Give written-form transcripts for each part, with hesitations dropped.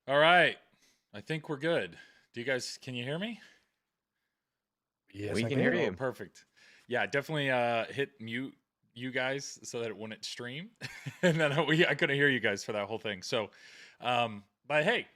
All right. I think we're good. Can you hear me? Yes, We I can hear can. Oh, you. perfect. Yeah, definitely hit mute you guys so that it wouldn't stream. And then I couldn't hear you guys for that whole thing. But hey,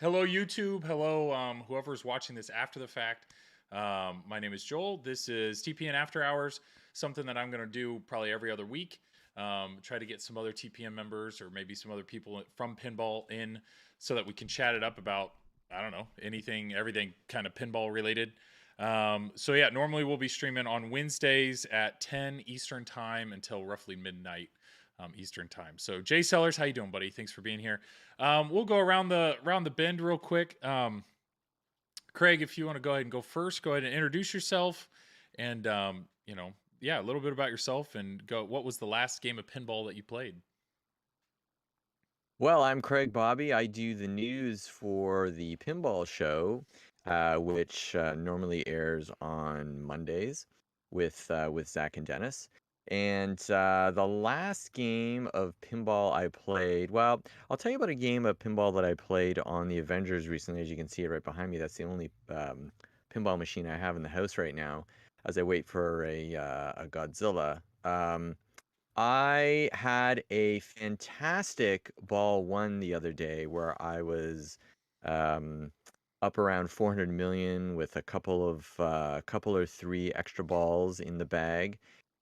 hello YouTube. Hello whoever's watching this after the fact. My name is Joel. This is TPN After Hours, something that I'm going to do probably every other week. Try to get some other TPN members or maybe some other people from pinball in so that we can chat it up about, I don't know, anything, everything kind of pinball related. So yeah, normally we'll be streaming on Wednesdays at 10 Eastern time until roughly midnight Eastern time. So Jay Sellers, how you doing, buddy? Thanks for being here. We'll go around the bend real quick. Craig, if you want to go ahead and go first, go ahead and introduce yourself, and yeah, a little bit about yourself, and go. What was the last game of pinball that you played? Well, I'm Craig Bobby. I do the news for the Pinball Show, which normally airs on Mondays with Zach and Dennis. And the last game of pinball I played, well, I'll tell you about a game of pinball that I played on the Avengers recently. As you can see it right behind me, that's the only pinball machine I have in the house right now, as I wait for a Godzilla. I had a fantastic ball one the other day where I was um, up around 400 million with a couple or three extra balls in the bag.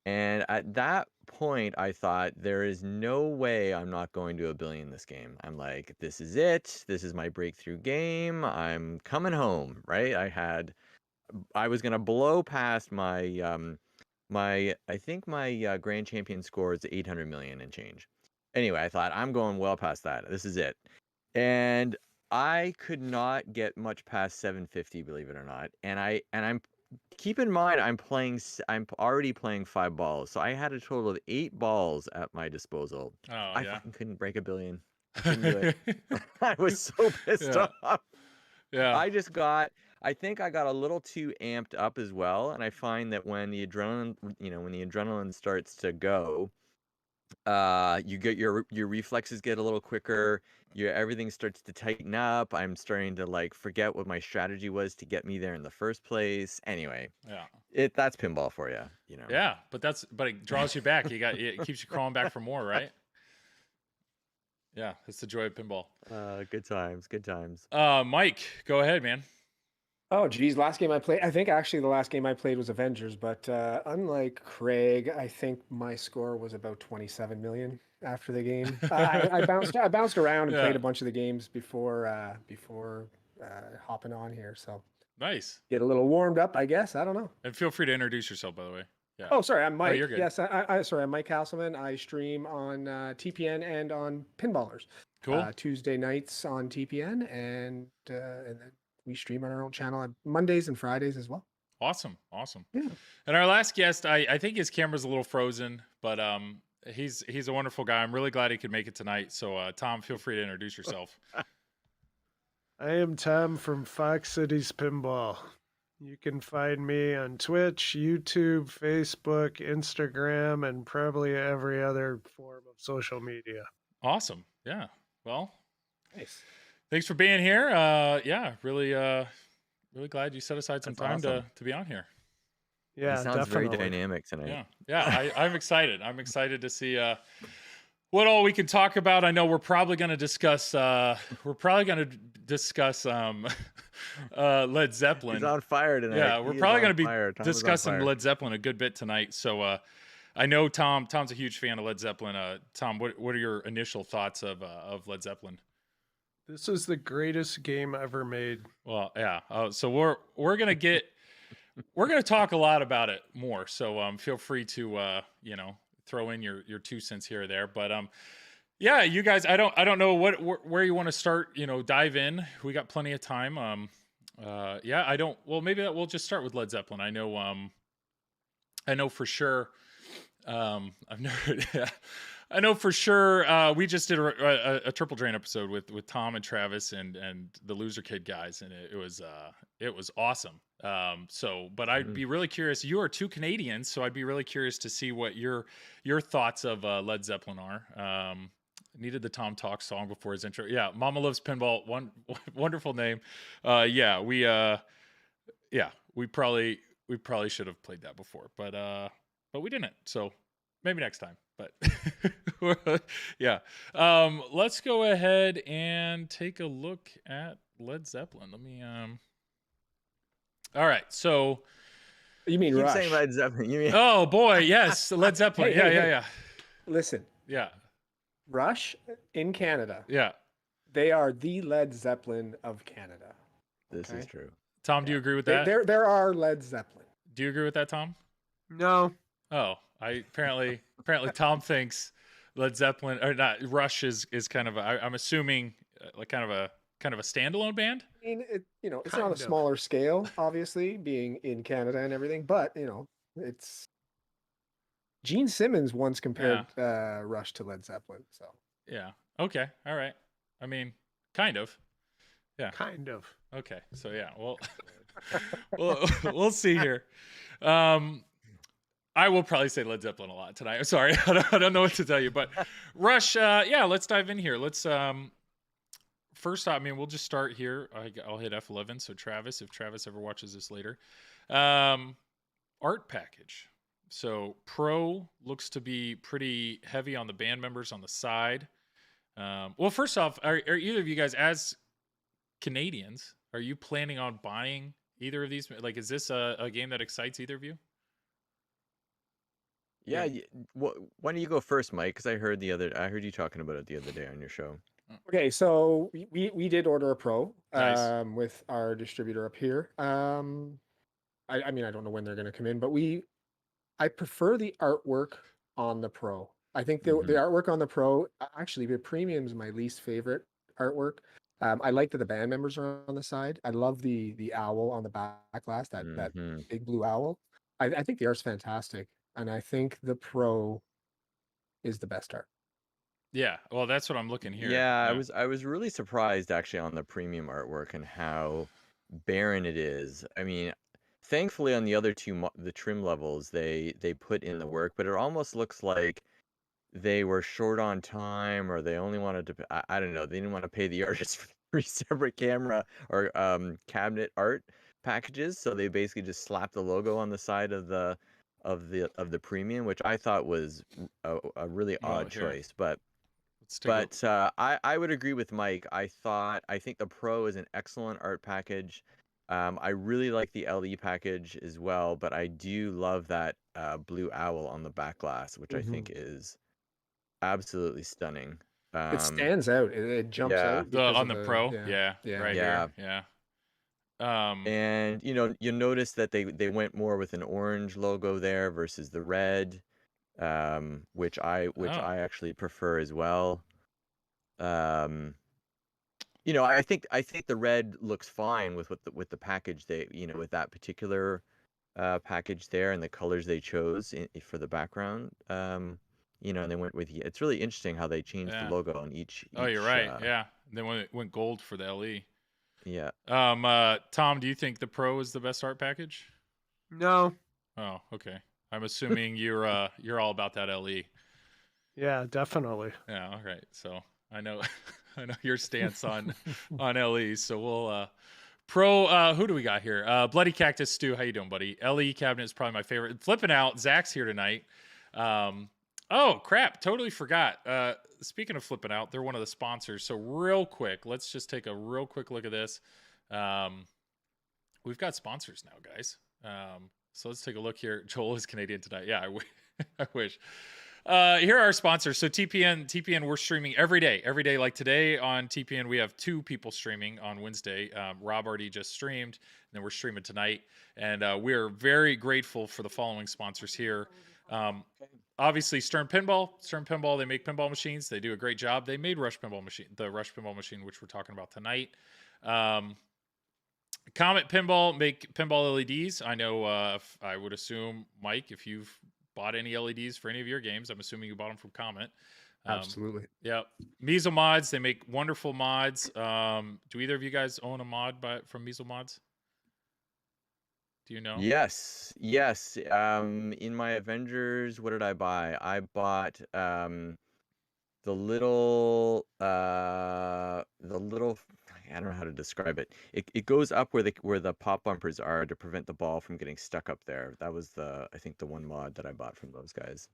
And at that point, I thought, there is no way I'm not going to a billion this game. I'm like, this is it. This is my breakthrough game. I'm coming home, right? I was gonna blow past I think my grand champion score is 800 million and change. Anyway, I thought, I'm going well past that. This is it. And I could not get much past 750, believe it or not. And I'm keep in mind, I'm already playing 5 balls. So I had a total of 8 balls at my disposal. Oh I yeah, fucking couldn't break a billion. I couldn't do it. I was so pissed yeah, off. yeah, I think I got a little too amped up as well, and I find that when the adrenaline starts to go, you get your reflexes get a little quicker, your everything starts to tighten up. I'm starting to like forget what my strategy was to get me there in the first place. Anyway, yeah, that's pinball for you. yeah. But it draws you back. It keeps you crawling back for more, right? Yeah, that's the joy of pinball. Good times, good times. Mike, go ahead, man. Oh, geez. Last game I played, I think actually the last game I played was Avengers, but unlike Craig, I think my score was about 27 million after the game. I bounced around and Yeah, played a bunch of the games before hopping on here. So nice. get a little warmed up, I guess. I don't know. And feel free to introduce yourself, by the way. Yeah. Oh, sorry, I'm Oh, you're Mike. good. Yes, sorry, I'm Mike Hasselman. I stream on TPN and on Pinballers. Cool. Tuesday nights on TPN, and then we stream on our own channel on Mondays and Fridays as well. Awesome. Awesome. Yeah. And our last guest, I think his camera's a little frozen, but he's a wonderful guy. I'm really glad he could make it tonight. So Tom, feel free to introduce yourself. I am Tom from Fox Cities Pinball. You can find me on Twitch, YouTube, Facebook, Instagram, and probably every other form of social media. Awesome. Yeah. Well, Nice. thanks for being here. Yeah, really glad you set aside some That's time awesome. to be on here. Yeah, He sounds definitely. very dynamic tonight. Yeah. Yeah, I'm excited. I'm excited to see what all we can talk about. I know we're probably going to discuss Led Zeppelin. He's on fire tonight. Yeah, we're He is probably on going to be fire. Tom is on discussing fire. Led Zeppelin a good bit tonight. So I know Tom's a huge fan of Led Zeppelin. Tom, what are your initial thoughts of Led Zeppelin? This is the greatest game ever made. Well, yeah. So we're gonna talk a lot about it more. So feel free to throw in your 2 cents here or there. But yeah, you guys, I don't know where you want to start. Dive in. We got plenty of time. Yeah, I don't. Well, maybe we'll just start with Led Zeppelin. I know for sure. I've never. Yeah, I know for sure. We just did a Triple Drain episode with Tom and Travis and the Loser Kid guys, and it was awesome. But I'd be really curious. You are two Canadians, so I'd be really curious to see what your thoughts of Led Zeppelin are. needed the Tom Talk song before his intro. Yeah, Mama Loves Pinball. One wonderful name. Yeah, we probably should have played that before, but we didn't. So maybe next time. But yeah, let's go ahead and take a look at Led Zeppelin. Let me All right, so You mean Keep Rush? saying Led Zeppelin. You mean oh boy, yes, Led Zeppelin. Hey, Yeah. Listen, Yeah. Rush in Canada. Yeah. They are the Led Zeppelin of Canada. this is Okay? true. Tom, do you agree with that? There are Led Zeppelin. Do you agree with that, Tom? No. Oh, apparently Tom thinks Led Zeppelin or not Rush is kind of I'm assuming like kind of a standalone band. I mean, it's Kind not a of. smaller scale, obviously, being in Canada and everything, but it's Gene Simmons once compared Rush to Led Zeppelin. So Yeah. Okay. All right. I mean, kind of. Yeah. Kind of. Okay. So yeah, well, we'll see here. I will probably say Led Zeppelin a lot tonight. I'm sorry, I don't know what to tell you, but Rush. Yeah, let's dive in here. Let's first, I mean, we'll just start here. I'll hit F11. So Travis, if Travis ever watches this later, art package. So Pro looks to be pretty heavy on the band members on the side. Well, first off, are either of you guys, as Canadians, are you planning on buying either of these? Like, is this a game that excites either of you? Yeah. Why don't you go first, Mike? Because I heard you talking about it the other day on your show. okay, so we did order a Pro Nice. with our distributor up here. I mean, I don't know when they're going to come in, but I prefer the artwork on the Pro. I think the artwork on the Pro, actually, the premium is my least favorite artwork. I like that the band members are on the side. I love the owl on the back glass, that big blue owl. I think the art's fantastic, and I think the Pro is the best art. Yeah, well, that's what I'm looking here. Yeah, I was really surprised actually on the premium artwork and how barren it is. I mean, thankfully on the other two the trim levels they put in the work, but it almost looks like they were short on time, or they only wanted to I don't know, they didn't want to pay the artists for 3 separate camera or cabinet art packages, so they basically just slapped the logo on the side of the premium, which I thought was a really odd choice. But I would agree with Mike. I think the Pro is an excellent art package. I really like the LE package as well, but I do love that blue owl on the back glass, which I think is absolutely stunning. It stands out. It jumps out on the Pro. Yeah. Right here. Yeah. And you notice that they went more with an orange logo there versus the red, which I actually prefer as well. I think the red looks fine with the package with that particular package there and the colors they chose for the background. And they went with it's really interesting how they changed the logo on each. Oh, you're right. Yeah, they went gold for the LE. Yeah. Tom, do you think the Pro is the best art package? No. Oh, okay. I'm assuming you're all about that LE. Yeah, definitely. Yeah. All right. So I know your stance on LE. So we'll Pro. Who do we got here? Bloody Cactus Stu. How you doing, buddy? LE cabinet is probably my favorite. Flipping out. Zach's here tonight. Oh crap! Totally forgot. Speaking of flipping out, they're one of the sponsors. So real quick, let's just take a real quick look at this. We've got sponsors now, guys. So let's take a look here. Joel is Canadian tonight. Yeah, I wish. Here are our sponsors. So TPN, we're streaming every day. Like today on TPN, we have 2 people streaming on Wednesday. Rob already just streamed, and then we're streaming tonight. And we are very grateful for the following sponsors here. Obviously, Stern Pinball, they make pinball machines. They do a great job. They made the Rush Pinball Machine, which we're talking about tonight. Comet Pinball make pinball LEDs. I know, I would assume, Mike, if you've bought any LEDs for any of your games, I'm assuming you bought them from Comet. Absolutely. Yeah. Measle Mods, they make wonderful mods. Do either of you guys own a mod from Measle Mods? Do you know? Yes. In my Avengers, what did I buy? I bought the little I don't know how to describe it. It goes up where the pop bumpers are to prevent the ball from getting stuck up there. That was I think the one mod that I bought from those guys.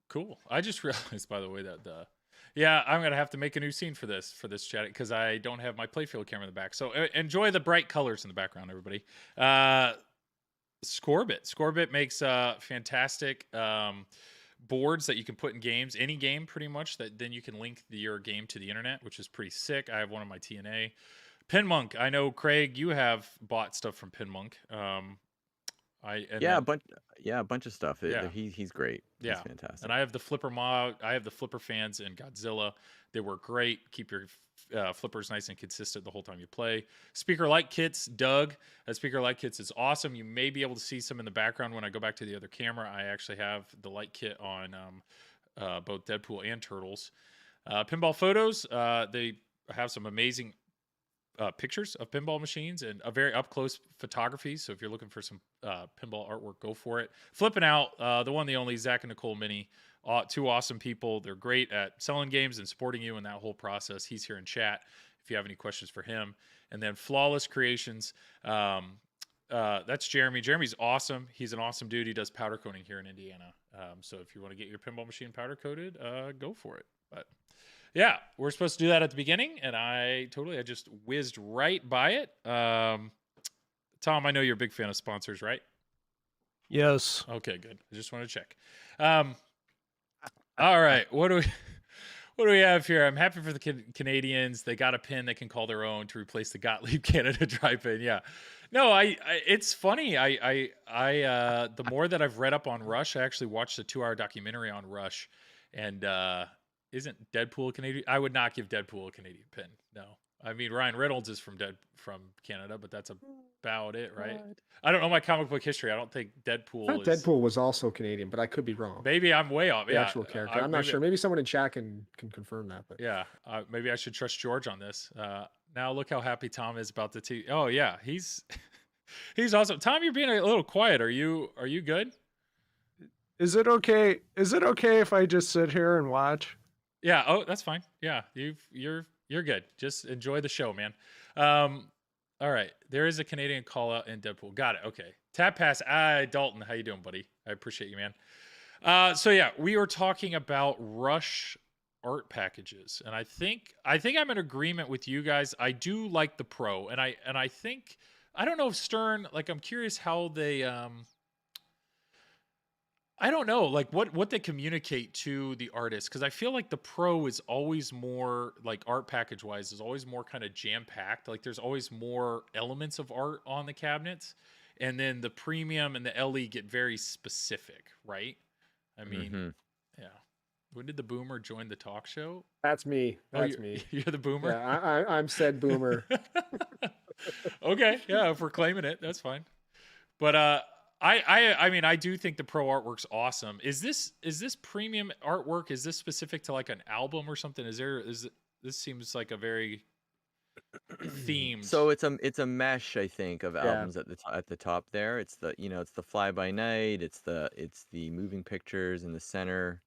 Cool. I just realized, by the way, that yeah, I'm gonna have to make a new scene for this chat because I don't have my playfield camera in the back. So enjoy the bright colors in the background, everybody. Scorebit makes fantastic boards that you can put in games, any game pretty much, that then you can link your game to the internet, which is pretty sick. I have one on my TNA. Pinmonk, I know, Craig, you have bought stuff from Pinmonk. A bunch of stuff. Yeah. He's great. Yeah, He's fantastic. And I have the flipper mod. I have the flipper fans in Godzilla. They work great. Keep your flippers nice and consistent the whole time you play. Speaker light kits, Doug. Speaker light kits is awesome. You may be able to see some in the background when I go back to the other camera. I actually have the light kit on both Deadpool and Turtles. Pinball photos. They have some amazing pictures of pinball machines and a very up close photography. So if you're looking for some pinball artwork, go for it. Flipping out, the one, the only Zach and Nicole Mini, two awesome people. They're great at selling games and supporting you in that whole process. He's here in chat if you have any questions for him. And then Flawless Creations. That's Jeremy. Jeremy's awesome. He's an awesome dude. He does powder coating here in Indiana. So if you want to get your pinball machine powder coated, go for it. But yeah, we're supposed to do that at the beginning, and I just whizzed right by it. Tom, I know you're a big fan of sponsors, right? Yes. Okay, good. I just want to check. All right, what do we have here? I'm happy for the Canadians. They got a pin they can call their own to replace the Gottlieb Canada dry pin. Yeah, no, it's funny. The more that I've read up on Rush, I actually watched a 2-hour documentary on Rush, and isn't Deadpool a Canadian? I would not give Deadpool a Canadian pin. No, I mean Ryan Reynolds is from Canada, but that's about it, right? What? I don't know my comic book history. I don't think Deadpool. Deadpool was also Canadian, but I could be wrong. Maybe I'm way off. The actual character. I'm not sure. Maybe someone in chat can confirm that. But yeah, maybe I should trust George on this. Now look how happy Tom is about the tea. Oh yeah, he's awesome. Tom, you're being a little quiet. Are you good? Is it okay? Is it okay if I just sit here and watch? Yeah. Oh, that's fine. Yeah, you're good. Just enjoy the show, man. All right. There is a Canadian call out in Deadpool. Got it. Okay. Tap pass. Dalton, how you doing, buddy? I appreciate you, man. So yeah, we were talking about Rush art packages, and I think I'm in agreement with you guys. I do like the Pro, and I think, I don't know if Stern, like, I'm curious how they I don't know, like what they communicate to the artist, because I feel like the Pro is always more, like, art package wise, is always more kind of jam packed. Like there's always more elements of art on the cabinets, and then the Premium and the LE get very specific, right? I mean, yeah. When did the Boomer join the talk show? That's me. That's me. You're the Boomer. Yeah, I'm said Boomer. Okay, yeah, if we're claiming it, that's fine. But I mean, I do think the Pro artwork's awesome. Is this Premium artwork? Is this specific to like an album or something? This seems like a very themed. So it's a mesh, I think, of albums at the top there. It's the Fly By Night. It's the moving pictures in the center.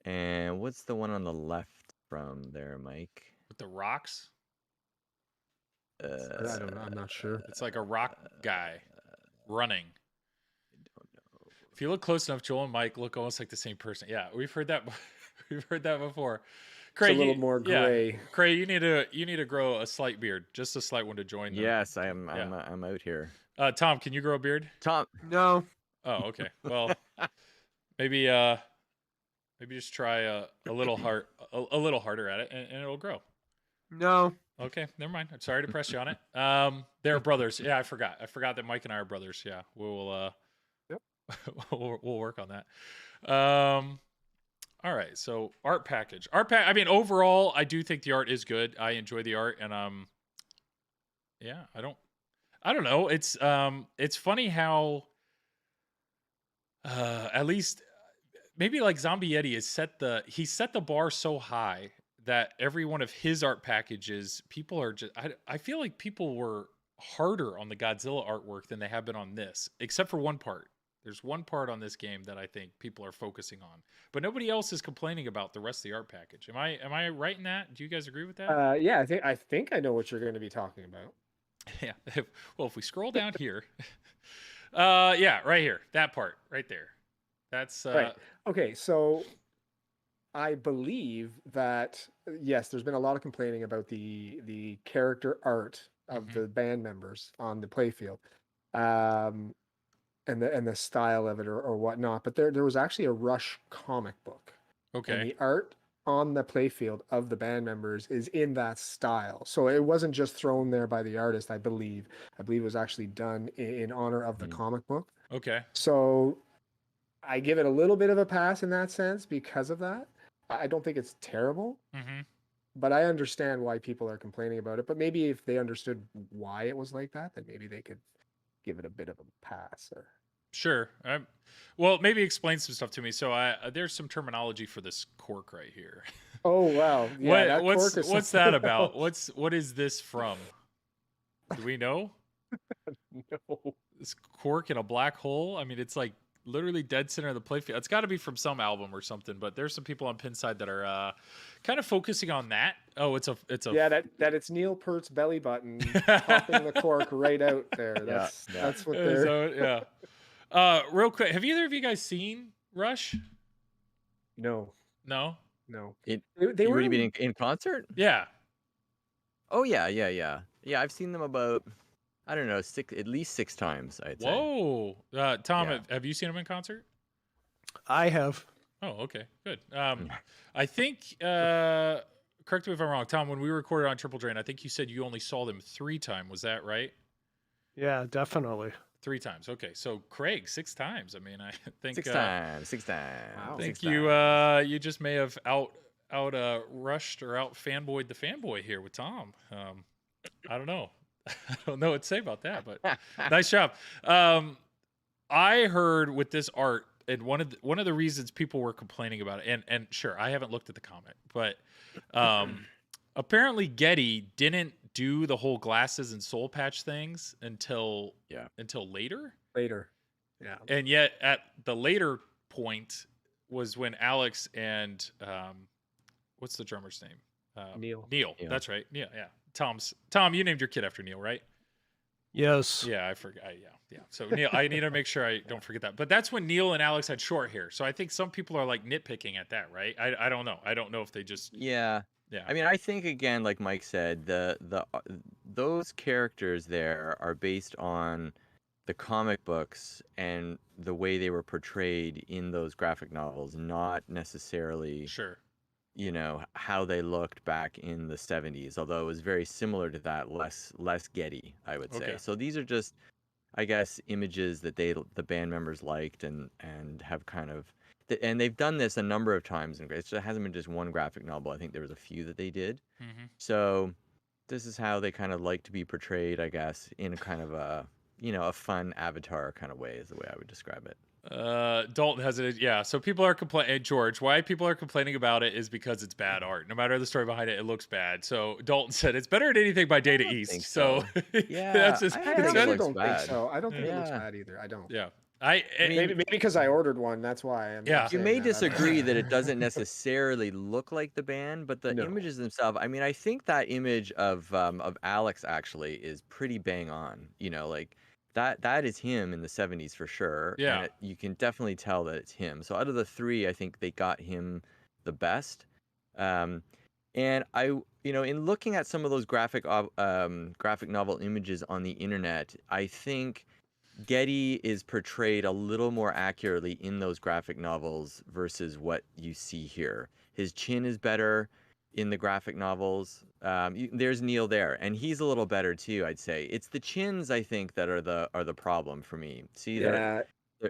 And what's the one on the left from there, Mike? With the rocks? I don't know. I'm not sure. It's like a rock guy running. If you look close enough, Joel and Mike look almost like the same person. Yeah, we've heard that. We've heard that before. Craig, it's a little more gray. Yeah. Craig, you need to grow a slight beard, just a slight one to join them. Yes, I'm out here. Tom, can you grow a beard? Tom, no. Oh, okay. Well, maybe just try a little harder at it, and it'll grow. No. Okay, never mind. I'm sorry to press you on it. They're brothers. Yeah, I forgot that Mike and I are brothers. Yeah, we'll we'll work on that. All right, so art package. I mean, overall, I do think the art is good. I enjoy the art, and yeah, I don't know. It's funny how at least maybe like Zombie Yeti he set the bar so high that every one of his art packages, people are just, I feel like people were harder on the Godzilla artwork than they have been on this, except for one part. There's one part on this game that I think people are focusing on, but nobody else is complaining about the rest of the art package. Am I right in that? Do you guys agree with that? Yeah, I think I know what you're going to be talking about. Yeah. Well, if we scroll down here, yeah, right here, that part right there. That's Right. Okay, so I believe that yes, there's been a lot of complaining about the character art of Mhm. the band members on the playfield, um, and the style of it or whatnot. But there was actually a Rush comic book, and okay. the art on the playfield of the band members is in that style. So it wasn't just thrown there by the artist. I believe it was actually done in honor of the Mm. comic book. Okay. So I give it a little bit of a pass in that sense because of that. I don't think it's terrible, Mm-hmm. but I understand why people are complaining about it. But maybe if they understood why it was like that, then maybe they could give it a bit of a pass. Or Sure. Well, maybe explain some stuff to me. So there's some terminology for this cork right here. oh wow, yeah, that What's cork is what's that something about? else. What is this from? Do we know? No. This cork in a black hole? I mean, it's like literally dead center of the playfield. It's got to be from some album or something. But there's some people on Pinside that are kind of focusing on that. Oh, it's a Yeah, that it's Neil Peart's belly button popping the cork right out there. Yeah, That's what they're. So, yeah. Real quick, have either of you guys seen Rush? No, No. no. It, They you were would have been in concert? Yeah. Oh yeah. Yeah, I've seen them about, I don't know, at least 6 times, I'd say. Whoa. Tom, Yeah. have you seen him in concert? I have. Oh, okay, good. I think, correct me if I'm wrong, Tom, when we recorded on Triple Drain, I think you said you only saw them 3 times. Was that right? Yeah, definittle 3 times. Okay, so Craig, 6 times. I mean, I think 6 times. Wow. I think 6 you times. you just may have rushed or out fanboyed the fanboy here with Tom. I don't know. I don't know what to say about that, but nice job. I heard with this art, and one of the reasons people were complaining about it, and sure, I haven't looked at the comment, but apparently Getty didn't do the whole glasses and soul patch things until later. Later. Yeah. And yet at the later point was when Alex and what's the drummer's name? Neil. Neil. Yeah. That's right. Yeah, yeah. Tom, you named your kid after Neil, right? Yes. Yeah, I forgot. Yeah. So Neil, I need to make sure I don't forget that. But that's when Neil and Alex had short hair. So I think some people are like nitpicking at that, right? I don't know. I don't know if they just Yeah. yeah. I mean, I think again, like Mike said, those characters there are based on the comic books and the way they were portrayed in those graphic novels, not necessarily, Sure. how they looked back in the 70s, although it was very similar to that, less Getty, I would say. Okay. So these are just, I guess, images that the band members liked and have kind of, and they've done this a number of times, and it hasn't been just one graphic novel. I think there was a few that they did. Mm-hmm. So this is how they kind of like to be portrayed, I guess, in a kind of a fun avatar kind of way, is the way I would describe it. Dalton has it. Yeah. So people are complaining. George, why people are complaining about it is because it's bad art. No matter the story behind it, it looks bad. So Dalton said it's better than anything by Data don't East. think So Yeah, that's just, I I think it it's actually looks don't bad. think so. I don't think it looks Yeah. bad either. I don't. yeah. Maybe because I ordered one. That's why. Yeah. You saying may that. I don't know. disagree that it doesn't necessarily look like the band, but the No. images themselves. I mean, I think that image of Alex actually is pretty bang on. Like that is him in the 70s for sure. Yeah. And you can definitely tell that it's him. So out of the 3, I think they got him the best. And I, in looking at some of those graphic novel images on the internet, I think Getty is portrayed a little more accurately in those graphic novels versus what you see here. His chin is better in the graphic novels. There's Neil there, and he's a little better too, I'd say. It's the chins, I think, that are the problem for me. See, Yeah.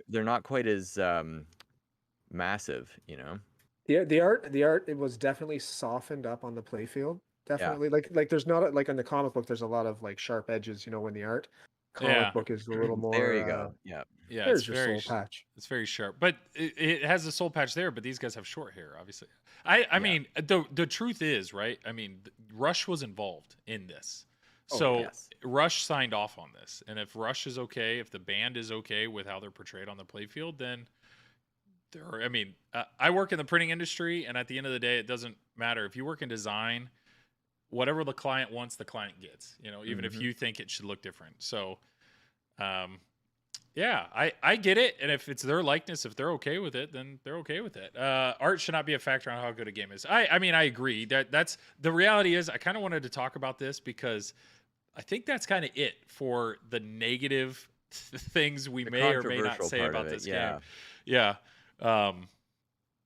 they're not quite as massive, The art it was definitely softened up on the playfield. Definitely. Like there's not like in the comic book there's a lot of like sharp edges, when the art comic Yeah. book is a little more There you go. Yeah. Yeah. there's It's your very, soul patch. it's very sharp, but it has a soul patch there, but these guys have short hair, obviously. I mean, the truth is, right? I mean, Rush was involved in this. So yes. Rush signed off on this, and if Rush is okay, if the band is okay with how they're portrayed on the playfield, then I mean, I work in the printing industry, and at the end of the day, it doesn't matter if you work in design. Whatever the client wants, the client gets. You know, even if you think it should look different. So, yeah, I get it, and if it's their likeness, if they're okay with it, then they're okay with it. Art should not be a factor on how good a game is. I mean, I agree that's the reality. Is I kind of wanted to talk about this because I think that's kind of it for the negative things we may or may not say about this game. Yeah.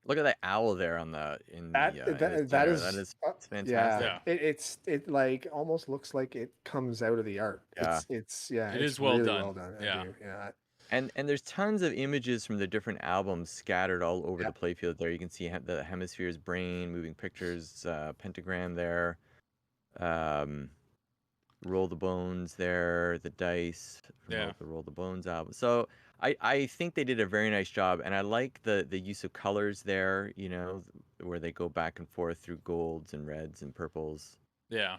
Look at that owl there on the That is it's fantastic. Yeah. It like almost looks like it comes out of the art. Yeah. It is it's well really done. well done. Yeah. Yeah. And there's tons of images from the different albums scattered all over the playfield there. You can see the Hemisphere's Brain, Moving Pictures, Pentagram there, Roll the Bones there, the Dice from the Roll the Bones album. So I think they did a very nice job, and I like the use of colors there, you know, where they go back and forth through golds and reds and purples. Yeah.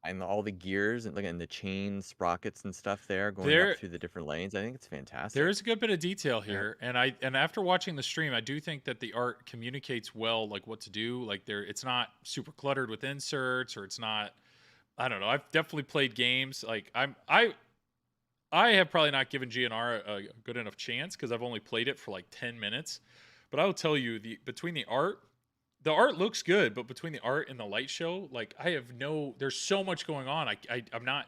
And all the gears and the chain sprockets and stuff there going up through the different lanes. I think it's fantastic. There is a good bit of detail here, and after watching the stream, I do think that the art communicates well, like what to do. Like it's not super cluttered with inserts, or it's not. I don't know. I've definitely played games like I have probably not given GNR a good enough chance because I've only played it for like 10 minutes. But I will tell you, between the art looks good, but between the art and the light show, like there's so much going on. I'm not,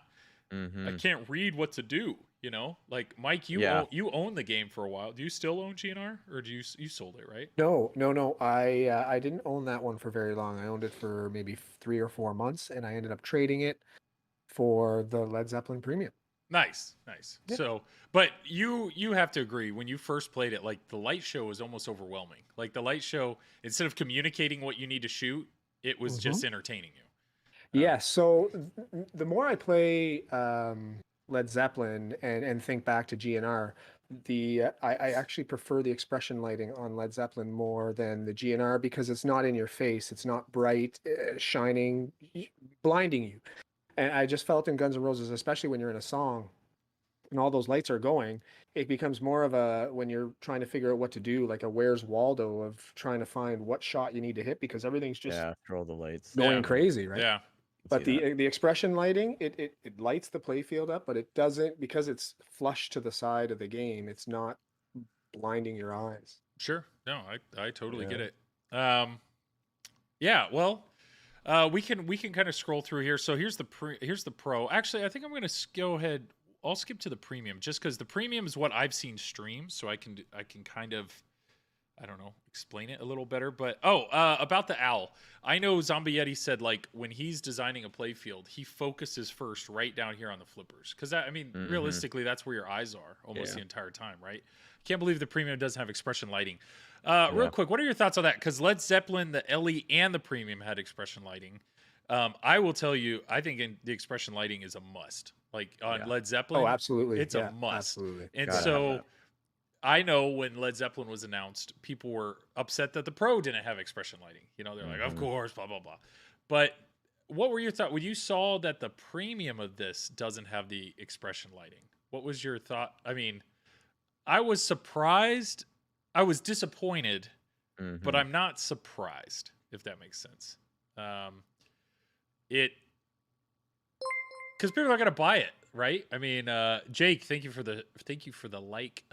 I can't read what to do. You know, like Mike, you own the game for a while. Do you still own GNR, or do you sold it, right? No. I didn't own that one for very long. I owned it for maybe 3 or 4 months, and I ended up trading it for the Led Zeppelin Premium. Nice. Yeah. So, but you have to agree, when you first played it, like the light show was almost overwhelming. Like the light show, instead of communicating what you need to shoot, it was just entertaining you. Yeah. So the more I play Led Zeppelin and think back to GNR, I actually prefer the expression lighting on Led Zeppelin more than the GNR because it's not in your face. It's not bright, shining, blinding you. And I just felt in Guns N' Roses, especially when you're in a song and all those lights are going, it becomes more of a, when you're trying to figure out what to do, like a Where's Waldo of trying to find what shot you need to hit because everything's just throw the lights going crazy, right? Yeah. But the expression lighting, it lights the playfield up, but it doesn't, because it's flush to the side of the game, it's not blinding your eyes. Sure. No, I totally get it. Yeah, well, we can kind of scroll through here. So here's the pro. Actually, I think I'm going to go ahead. I'll skip to the premium just because the premium is what I've seen stream, so I can kind of, I don't know, explain it a little better. But about the owl, I know Zombie Yeti said like when he's designing a playfield, he focuses first right down here on the flippers because I mean realistically that's where your eyes are almost the entire time, right? Can't believe the premium doesn't have expression lighting. Real quick, what are your thoughts on that? Because Led Zeppelin, the LE and the premium had expression lighting. I will tell you, I think the expression lighting is a must. Like on Led Zeppelin, oh absolutely, it's a must. Absolutely, and so I know when Led Zeppelin was announced, people were upset that the Pro didn't have expression lighting. You know, they're like, of course, blah blah blah. But what were your thoughts when you saw that the premium of this doesn't have the expression lighting? What was your thought? I mean, I was surprised. I was disappointed, but I'm not surprised, if that makes sense. Because people are gonna buy it, right? I mean, Jake, thank you for the like.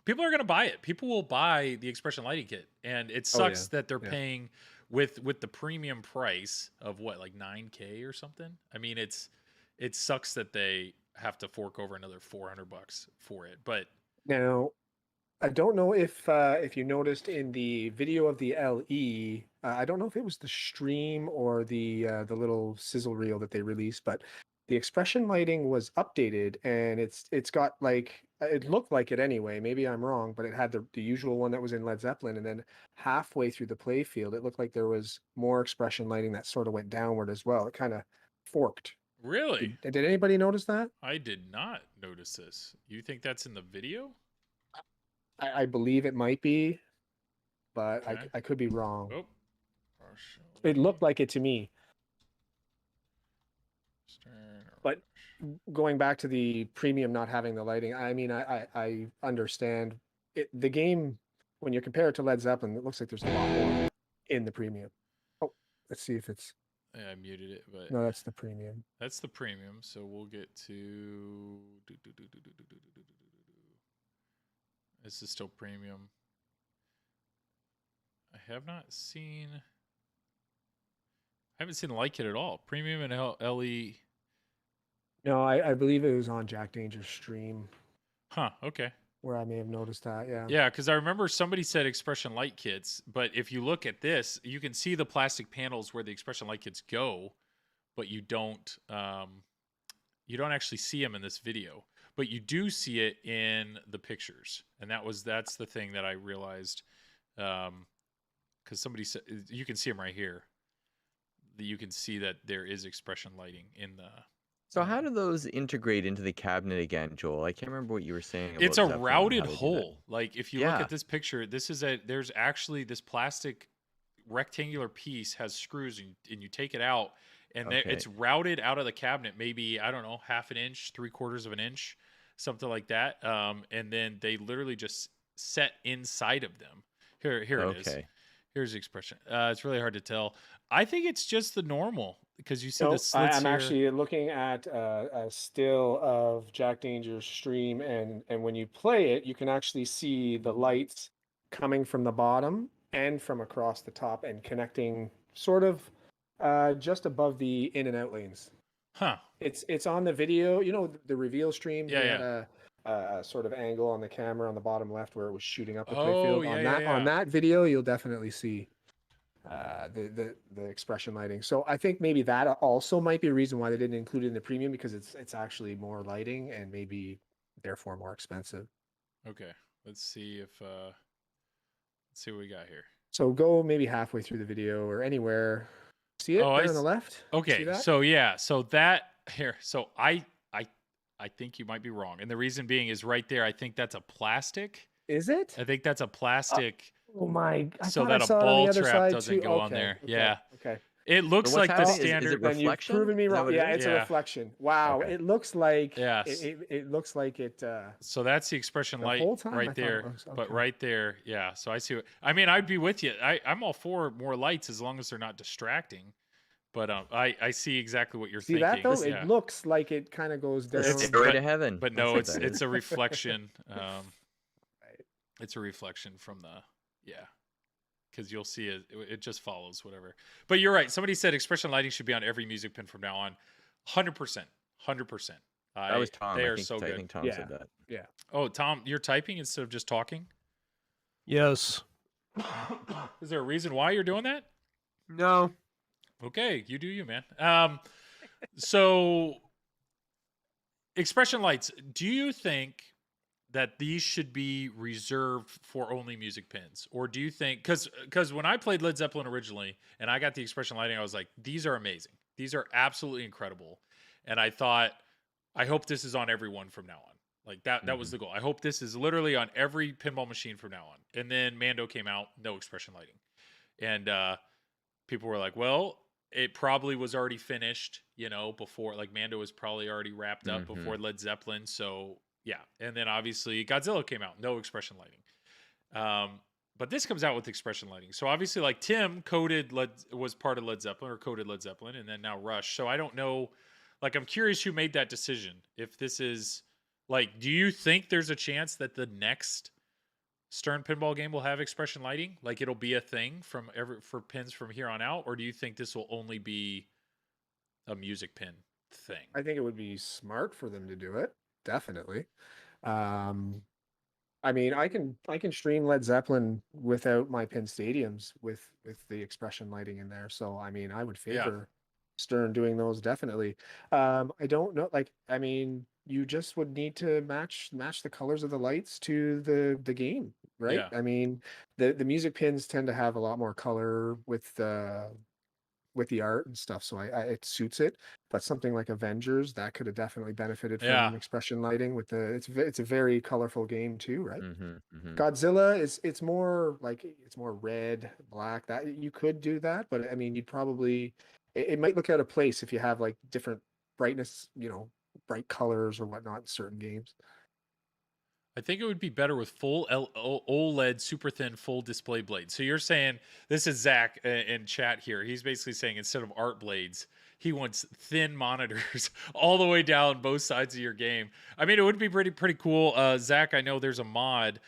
People are gonna buy it. People will buy the expression lighting kit, and it sucks that they're paying with the premium price of what, like $9K or something. I mean, it sucks that they have to fork over another $400 for it. But now, I don't know if you noticed in the video of the LE, I don't know if it was the stream or the little sizzle reel that they released, but the expression lighting was updated, and it's got like, it looked like it anyway. Maybe I'm wrong, but it had the usual one that was in Led Zeppelin, and then halfway through the play field, it looked like there was more expression lighting that sort of went downward as well. It kind of forked. really, Did anybody notice that? I did not notice this. You think that's in the video? I believe it might be, but Okay. I could be wrong. Oh, It looked like it to me. going back to the premium not having the lighting, I mean, I understand it. The game, when you compare it to Led Zeppelin, it looks like there's a lot more in the premium. Oh, let's see if it's Yeah, I muted it, but no, that's the premium. that's the premium. So we'll get to. This is still premium. I have not seen. I haven't seen like it at all. Premium and LE. No, I believe it was on Jack Danger's stream Huh. Okay. where I may have noticed that. Yeah. Yeah, because I remember somebody said expression light kits, but if you look at this, you can see the plastic panels where the expression light kits go, but you don't actually see them in this video, but you do see it in the pictures, and that's the thing that I realized, because somebody said you can see them right here. You can see that there is expression lighting in the. So how do those integrate into the cabinet again, Joel? I can't remember what you were saying about It's a Zeppelin and routed how they do that. hole. Like if you look Yeah. at this picture, there's actually this plastic rectangular piece has screws, and you take it out, and Okay. it's routed out of the cabinet, maybe, I don't know, half an inch, 3/4 of an inch, something like that. And then they literally just set inside of them. Here it is. Okay. Here's the expression. It's really hard to tell. I think it's just the normal, because you see No, the slits I'm here. actually looking at a still of Jack Danger's stream, and when you play it, you can actually see the lights coming from the bottom and from across the top and connecting sort of just above the in and out lanes. Huh. It's on the video, you know, the reveal stream. Yeah, they yeah. had a sort of angle on the camera on the bottom left where it was shooting up the Oh, playfield. yeah, On yeah, that yeah. on that video, you'll definitely see the expression lighting. So I think maybe that also might be a reason why they didn't include it in the premium, because it's actually more lighting and maybe therefore more expensive. Okay. Let's see let's see what we got here. So go maybe halfway through the video or anywhere. See it Oh, there on the left? See Okay, that? so yeah, so that here, so I think you might be wrong, and the reason being is right there. I think that's a plastic. Is it? I think that's a plastic, Oh my! I so thought I that a saw it on ball the other trap side doesn't too. go on Okay, there. okay, Yeah, Okay. it looks So what's like the happening? Is it standard. Then you've reflection? proven me Is that wrong. what it Yeah, is? it's Yeah. a reflection. Wow, Okay. it looks like Yes. it looks like it. So that's the expression The light whole time I right thought it there. was- But okay. right there, yeah. So I see. I mean, I'd be with you. I'm all for more lights as long as they're not distracting. But I see exactly what you're See thinking. that though? Yeah. It looks like it kind of goes down. It's- Stairway but- to heaven. But That's no, what it's that it's is. a reflection. Right. It's a reflection from the because you'll see it just follows whatever. But you're right. Somebody said expression lighting should be on every music pin from now on. 100%. That was Tom. They I are think, so I good. think Tom Yeah. said that. Yeah. Oh, Tom, you're typing instead of just talking. Yes. Is there a reason why you're doing that? No. Okay, you do you, man. So expression lights, do you think that these should be reserved for only music pins, or do you think because when I played Led Zeppelin originally and I got the expression lighting, I was like, these are amazing, these are absolutely incredible, and I thought, I hope this is on everyone from now on. Like that was the goal. I hope this is literally on every pinball machine from now on. And then Mando came out, no expression lighting, and people were like, well, it probably was already finished, before, like Mando was probably already wrapped up before Led Zeppelin. So yeah. And then obviously Godzilla came out, no expression lighting. But this comes out with expression lighting. So obviously, like Tim was part of Led Zeppelin, or coded Led Zeppelin, and then now Rush. So I don't know, like, I'm curious who made that decision. If this is like, do you think there's a chance that the next Stern pinball game will have expression lighting? Like it'll be a thing for pins from here on out, or do you think this will only be a music pin thing? I think it would be smart for them to do it. Definitely. I mean, I can stream Led Zeppelin without my pin stadiums with the expression lighting in there. So I mean, I would favor Stern doing those definitely. I don't know, like, I mean, you just would need to match the colors of the lights to the game, right? Yeah. I mean, the music pins tend to have a lot more color with the art and stuff, so it suits it. But something like Avengers, that could have definitely benefited from Yeah. expression lighting with it's a very colorful game too, right? Mm-hmm. Godzilla it's more like, it's more red, black. That you could do that, but I mean, you'd probably, it might look out of place if you have like different brightness, bright colors or whatnot in certain games. I think it would be better with full OLED, super thin, full display blades. So you're saying, this is Zach in chat here. He's basically saying instead of art blades, he wants thin monitors all the way down both sides of your game. I mean, it would be pretty cool. Zach, I know there's a mod.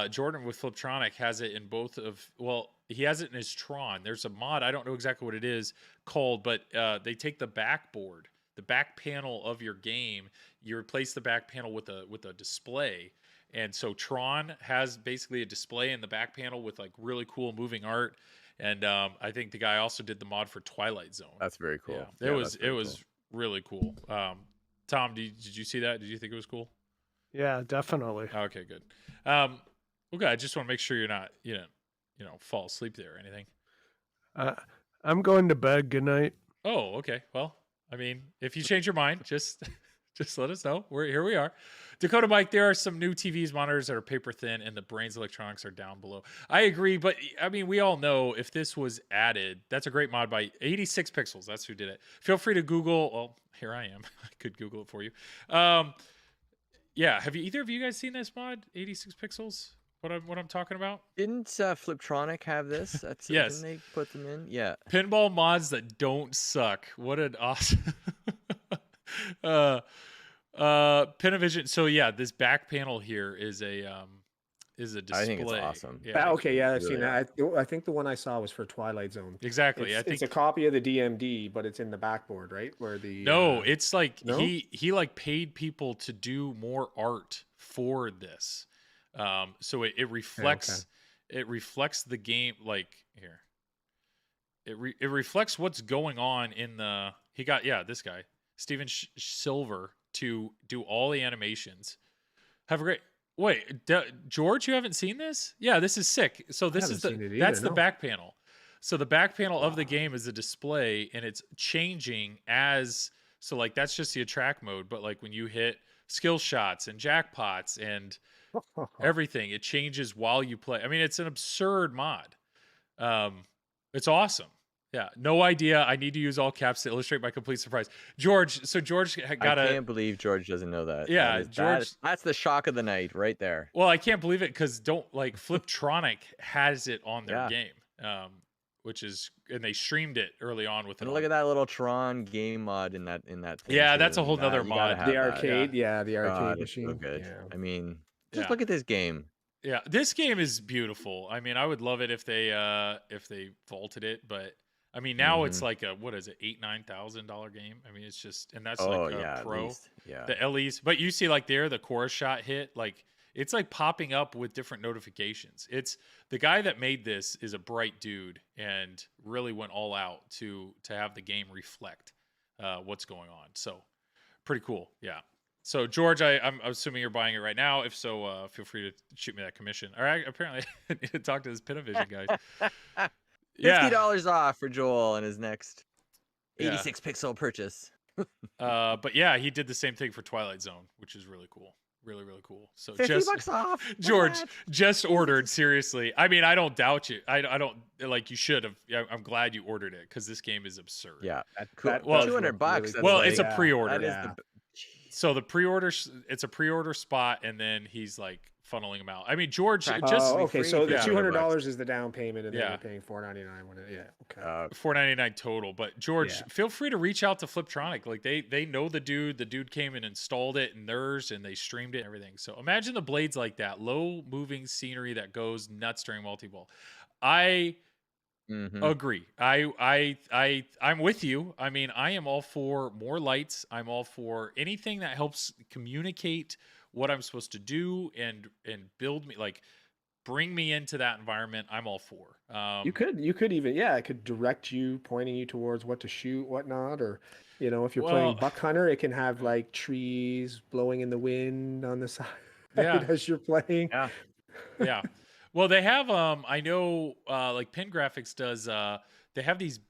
Jordan with Fliptronic has it in both of, well, he has it in his Tron. There's a mod, I don't know exactly what it is called, but they take the backboard, the back panel of your game, you replace the back panel with a display. And so Tron has basically a display in the back panel with like really cool moving art. And I think the guy also did the mod for Twilight Zone. That's very cool. Yeah, it was really cool. Tom, did you see that? Did you think it was cool? Yeah, definitely. Okay, good. Okay, I just want to make sure you're not, fall asleep there or anything. I'm going to bed. Good night. Oh, okay. Well, I mean, if you change your mind, just let us know. Here we are. Dakota Mike, there are some new TVs, monitors that are paper thin, and the brains electronics are down below. I agree, but I mean, we all know if this was added, that's a great mod by 86 Pixels. That's who did it. Feel free to Google. Well, here I am. I could Google it for you. Yeah, have either of you guys seen this mod, 86 Pixels? What I'm talking about? Didn't Fliptronic have this? That's, yes. Didn't they put them in? Yeah. Pinball mods that don't suck. What an awesome. Pinavision. So yeah, this back panel here is a display. I think it's awesome. Yeah. Okay, yeah, I've seen that. I think the one I saw was for Twilight Zone. Exactly. I think it's a copy of the DMD, but it's in the backboard, right? Where the it's like he like paid people to do more art for this. So it reflects it reflects the game, like here. It reflects what's going on in the. He got this guy Steven Silver to do all the animations. Have a great. Wait, George, you haven't seen this? Yeah, this is sick. So this is the back panel. So the back panel of the game is a display, and it's changing as like that's just the attract mode. But like when you hit skill shots and jackpots and everything, it changes while you play. I mean, it's an absurd mod. It's awesome. Yeah, no idea. I need to use all caps to illustrate my complete surprise. George, so George got I can't believe George doesn't know that. Yeah, George. That's the shock of the night right there. Well, I can't believe it because Fliptronic has it on their game, which is, and they streamed it early on with it. And look at that little Tron game mod in that thing. Yeah, that's a whole nother mod. The arcade, the arcade machine. So good. Yeah. I mean, just look at this game. Yeah, this game is beautiful. I mean, I would love it if they vaulted it, but. I mean, now it's like a, what is it, $8,000-$9,000 game? I mean, it's just, and that's like a pro. The LEs. But you see like there, the chorus shot hit, like it's like popping up with different notifications. It's the guy that made this is a bright dude and really went all out to have the game reflect what's going on. So pretty cool. Yeah. So George, I'm assuming you're buying it right now. If so, feel free to shoot me that commission. All right. Apparently I need to talk to this Pinavision guy. $50 off for Joel and his next 86 pixel purchase. But yeah, he did the same thing for Twilight Zone, which is really cool. Really, really cool. So $50 off. George just ordered. Seriously. I mean, I don't doubt you. I don't like you should have. I'm glad you ordered it because this game is absurd. Yeah. Well, $200. Really well, it's a pre-order. That is so the pre-order, it's a pre-order spot, and then he's like funneling them out. I mean, George, okay. So the $200 is the down payment, and then you're paying $499 when it. Okay. $499 total. But George, feel free to reach out to Fliptronic. Like they know the dude. The dude came and installed it in theirs, and they streamed it and everything. So imagine the blades like that, low moving scenery that goes nuts during multi-ball. I agree. I'm with you. I mean, I am all for more lights. I'm all for anything that helps communicate what I'm supposed to do and build me, like bring me into that environment. I'm all for. You could even it could direct you, pointing you towards what to shoot, whatnot, or if you're playing Buck Hunter, it can have like trees blowing in the wind on the side as you're playing. Yeah. Well, they have I know like Pin Graphics does they have these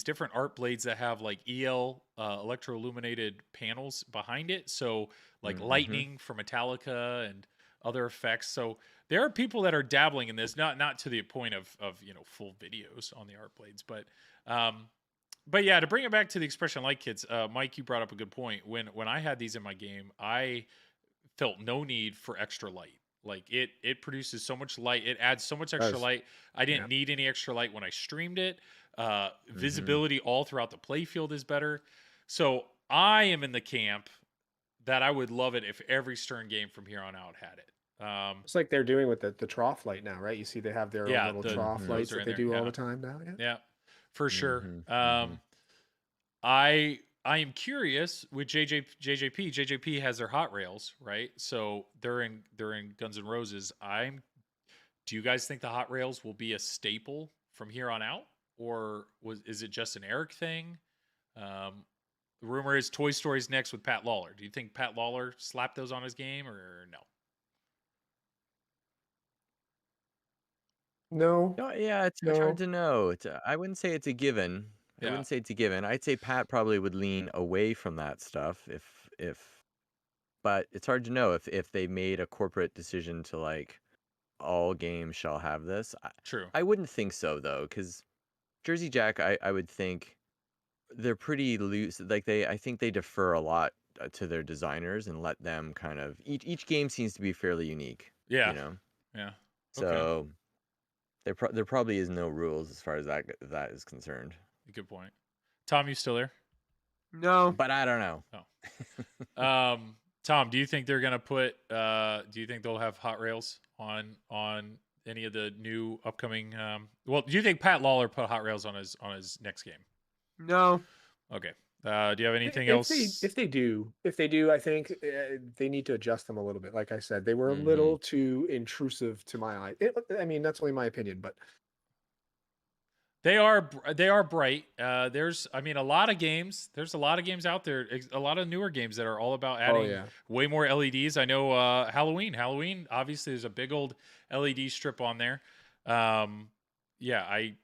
different art blades that have like EL electroilluminated panels behind it. So like lightning from Metallica and other effects. So there are people that are dabbling in this, not to the point of full videos on the art blades, but but yeah, to bring it back to the expression light kits, Mike, you brought up a good point. When I had these in my game, I felt no need for extra light. Like it produces so much light, it adds so much extra Does. light. I didn't Yeah. need any extra light when I streamed it. Mm-hmm. Visibility all throughout the playfield is better. So I am in the camp that I would love it if every Stern game from here on out had it. It's like they're doing with the trough light now, right? You see they have their own Yeah, little the trough Mhm. lights those are that in they there. do all Yeah, the time now. Yeah. yeah, for sure. Mhm. Mhm. I am curious with JJP. JJP has their hot rails, right? So they're in Guns N' Roses. Do you guys think the hot rails will be a staple from here on out, or is it just an Eric thing? The rumor is Toy Story's next with Pat Lawler. Do you think Pat Lawler slapped those on his game or no? No, No, yeah, it's hard no. to know. I wouldn't say it's a given. I Yeah, wouldn't say it's a given. I'd say Pat probably would lean away from that stuff if but it's hard to know if they made a corporate decision to like all games shall have this. true. I wouldn't think so though, because Jersey Jack, I would think they're pretty loose. Like I think they defer a lot to their designers and let them kind of each game seems to be fairly unique. Yeah, You know, yeah. Okay, so there probably is no rules as far as that is concerned. good point. Tom, you still there? No. But I don't know. Tom, do you think they're gonna put? Do you think they'll have hot rails on any of the new upcoming? Well, do you think Pat Lawler put hot rails on his next game? No. Okay. Do you have anything If else? they do, I think they need to adjust them a little bit. Like I said, they were a Mhm. little too intrusive to my eye. I mean, that's only my opinion, but They are bright. I mean, a lot of games. There's a lot of games out there. A lot of newer games that are all about adding yeah. way more LEDs. I know Halloween. Halloween, obviously, there's a big old LED strip on there. Yeah, I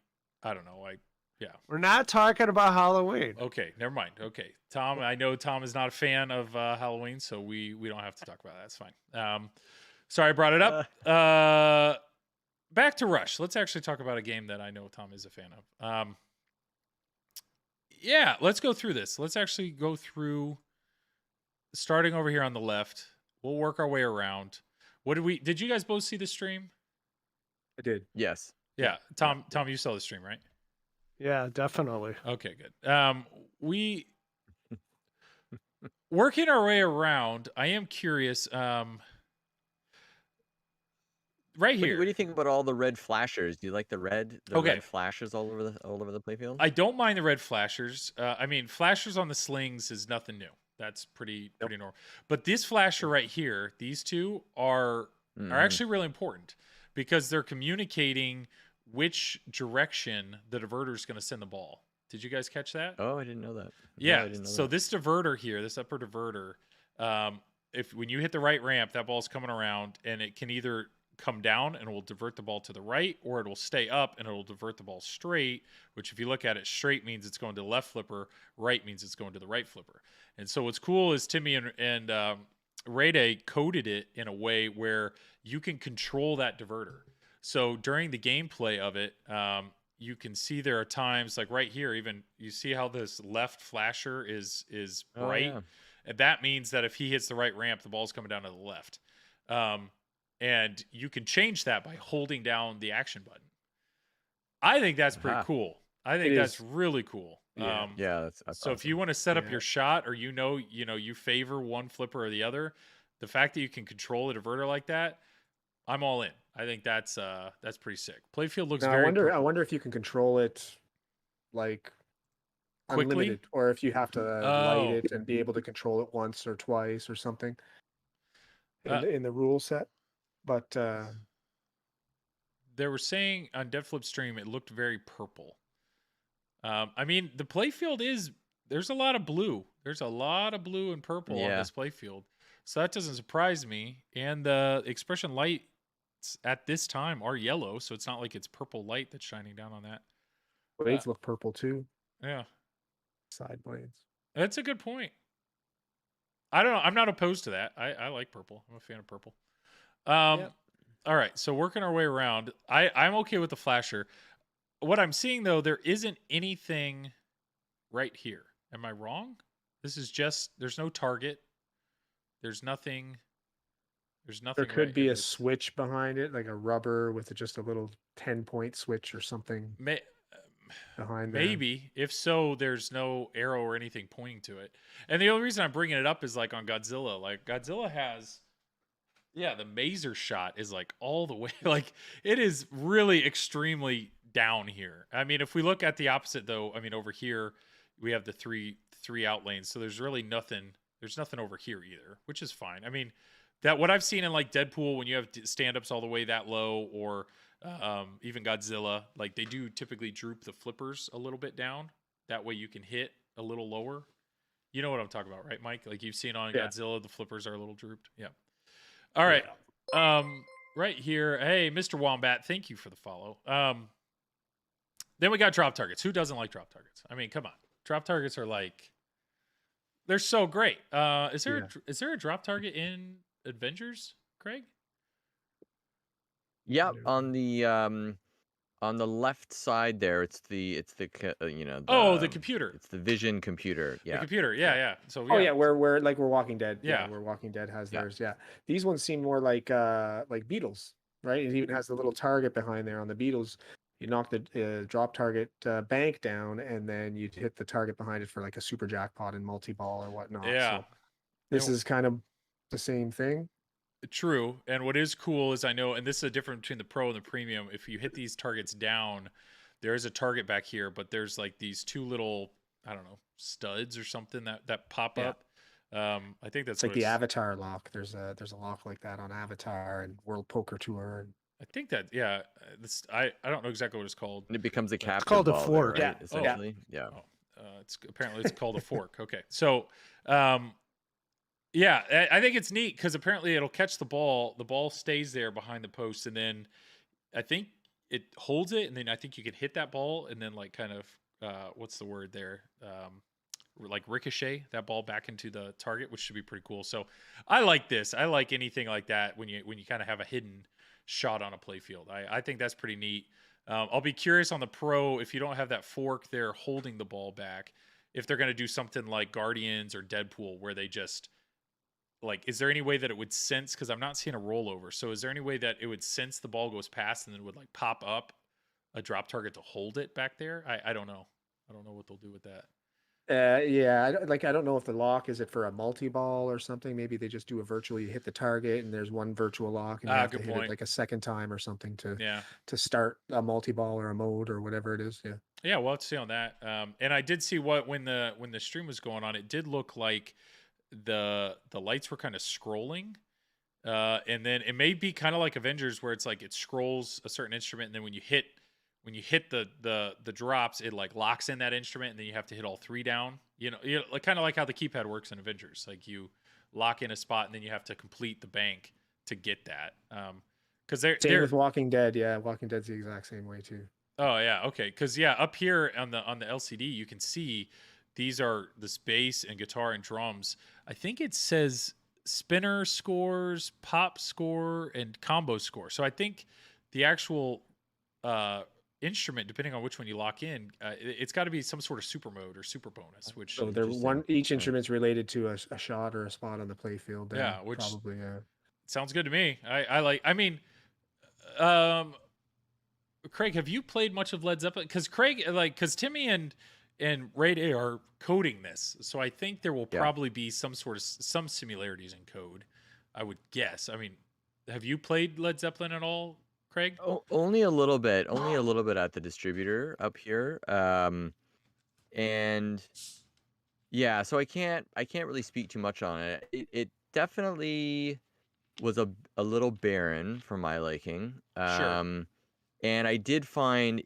don't know. Yeah. We're not talking about Halloween. Okay, never mind. Okay, Tom. I know Tom is not a fan of Halloween, so we don't have to talk about that. That's fine. Sorry, I brought it up. Back to Rush. Let's actually talk about a game that I know Tom is a fan of. Yeah, let's go through this. Let's actually go through, starting over here on the left. We'll work our way around. Did you guys both see the stream? I did. Yes. Yeah. Tom, you saw the stream, right? Yeah, definitely. Okay, good. We working our way around. I am curious. Right here. What do you think about all the red flashers? Do you like the red Okay. red flashes all over the playfield? I don't mind the red flashers. I mean, flashers on the slings is nothing new. That's pretty normal. But this flasher right here, these two are actually really important because they're communicating which direction the diverter is going to send the ball. Did you guys catch that? Oh, I didn't know that. Yeah. No, I didn't know So that. this diverter here, this upper diverter, when you hit the right ramp, that ball's coming around, and it can either come down and it will divert the ball to the right, or it will stay up and it will divert the ball straight, which if you look at it, straight means it's going to the left flipper, right means it's going to the right flipper. And so what's cool is Timmy and Ray Day coded it in a way where you can control that diverter. So during the gameplay of it, you can see there are times like right here, even you see how this left flasher is bright. Oh, yeah. And that means that if he hits the right ramp, the ball's coming down to the left. And you can change that by holding down the action button. I think that's pretty cool. I think that's really cool. Yeah. Yeah, that's so awesome. if you want to set up your shot, or you favor one flipper or the other, the fact that you can control a diverter like that, I'm all in. I think that's pretty sick. Playfield looks Now, very I wonder if you can control it like quickly, unlimited, or if you have to light it and be able to control it once or twice or something in the rule set. But they were saying on Dead Flip stream it looked very purple. I mean, the playfield there's a lot of blue. There's a lot of blue and purple on this playfield. So that doesn't surprise me. And the expression lights at this time are yellow, so it's not like it's purple light that's shining down on that. blades look purple too. Yeah. Side blades. That's a good point. I don't know. I'm not opposed to that. I like purple. I'm a fan of purple. All right. So working our way around, I'm okay with the flasher. What I'm seeing though, there isn't anything right here. Am I wrong? This is just, there's no target. There's nothing. There's nothing. There could right be here a that's- switch behind it, like a rubber with just a little 10-point switch or something May, behind there. maybe. If so, there's no arrow or anything pointing to it. And the only reason I'm bringing it up is like on Godzilla. Like Godzilla has, yeah, the mazer shot is like all the way. Like it is really extremely down here. I mean, if we look at the opposite though, I mean over here we have the three out lanes, so there's really nothing. There's nothing over here either, which is fine. I mean, that what I've seen in like Deadpool when you have stand-ups all the way that low, or even Godzilla, like they do typically droop the flippers a little bit down. That way you can hit a little lower. You know what I'm talking about, right, Mike? Like you've seen on Godzilla, the flippers are a little drooped. Yeah. All right. Right here. Hey, Mr. Wombat, thank you for the follow. Then we got drop targets. Who doesn't like drop targets? I mean, come on. Drop targets are like, they're so great. Is there a drop target in Avengers, Craig? Yeah, on the left side there, it's the The computer. It's the vision computer. The Yeah. computer. Yeah. So Oh yeah, where we're Walking Dead. Yeah. Where Walking Dead has Yeah. theirs. Yeah, these ones seem more like Beatles, right? It even has the little target behind there on the Beatles. You knock the drop target bank down, and then you hit the target behind it for like a super jackpot in multi-ball or whatnot. Yeah. So this is kind of the same thing. True. And what is cool is I know, and this is a difference between the pro and the premium. If you hit these targets down, there is a target back here, but there's like these two little, I don't know, studs or something that pop up. I think that's It's like the Avatar lock. There's a lock like that on Avatar and World Poker Tour. And I think that this I don't know exactly what it's called. And it becomes a captive called a ball there, fork. right? Yeah. Essentially. Yeah. It's apparently it's called a fork. Okay, so yeah, I think it's neat because apparently it'll catch the ball. The ball stays there behind the post, and then I think it holds it, and then I think you can hit that ball, and then like kind of what's the word there? Like ricochet that ball back into the target, which should be pretty cool. So I like this. I like anything like that when you kind of have a hidden shot on a play field. I think that's pretty neat. I'll be curious on the pro if you don't have that fork there holding the ball back, if they're going to do something like Guardians or Deadpool where they just like, is there any way that it would sense, because I'm not seeing a rollover, so is there any way that it would sense the ball goes past and then would like pop up a drop target to hold it back there? I don't know. I don't know what they'll do with that. I don't know if the lock is it for a multi-ball or something. Maybe they just do a virtual. You hit the target, and there's one virtual lock, and you have to hit it like a second time or something to start a multi-ball or a mode or whatever it is. Yeah, we'll have to see on that. And I did see when the stream was going on, it did look like the lights were kind of scrolling, and then it may be kind of like Avengers where it's like it scrolls a certain instrument, and then when you hit the drops, it like locks in that instrument, and then you have to hit all three down. Like kind of like how the keypad works in Avengers. Like you lock in a spot, and then you have to complete the bank to get that. Because they're with Walking Dead. Yeah, Walking Dead's the exact same way too. Oh yeah, okay. Because up here on the LCD, you can see these are this bass and guitar and drums. I think it says spinner scores, pop score, and combo score. So I think the actual instrument, depending on which one you lock in, it's got to be some sort of super mode or super bonus. Which so each instrument's related to a shot or a spot on the play field. Yeah, which probably sounds good to me. Craig, have you played much of Led Zeppelin? Because Timmy and Ray Day are coding this, so I think there will probably be some similarities in code, I would guess. I mean, have you played Led Zeppelin at all, Craig? Only a little bit at the distributor up here, and yeah, so I can't really speak too much on it. It definitely was a little barren for my liking. Sure. And I did find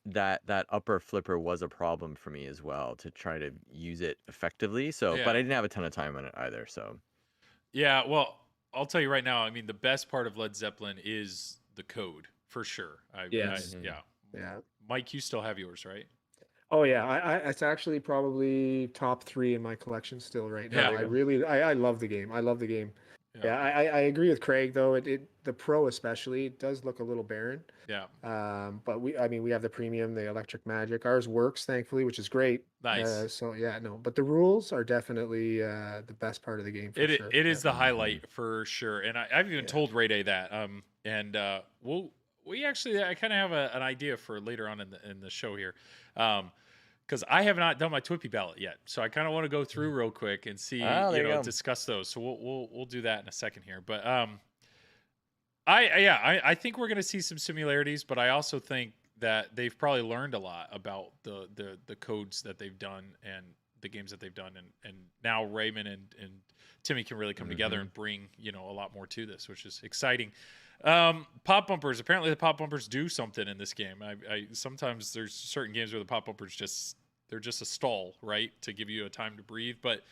that upper flipper was a problem for me as well to try to use it effectively. So, but I didn't have a ton of time on it either. So, yeah, well, I'll tell you right now. I mean, the best part of Led Zeppelin is the code for sure. Yeah. Mike, you still have yours, right? Oh yeah, it's actually probably top 3 in my collection still right now. Yeah. I love the game. Yeah, I agree with Craig though. The Pro especially it does look a little barren. Yeah. But I mean, we have the premium, the Electric Magic. Ours works, thankfully, which is great. Nice. So yeah, no, but the rules are definitely the best part of the game for sure. It Yeah. is the highlight for sure, and I've even Yeah. told Ray Day that. And we actually I kind of have an idea for later on in the show here, because I have not done my Twippy ballot yet, so I kind of want to go through real quick and see there you go. discuss those. So we'll do that in a second here, but I think we're gonna see some similarities, but I also think that they've probably learned a lot about the codes that they've done and the games that they've done, and now Raymond and Timmy can really come together and bring a lot more to this, which is exciting. Pop bumpers. Apparently, the pop bumpers do something in this game. I sometimes there's certain games where the pop bumpers they're just a stall, right, to give you a time to breathe. But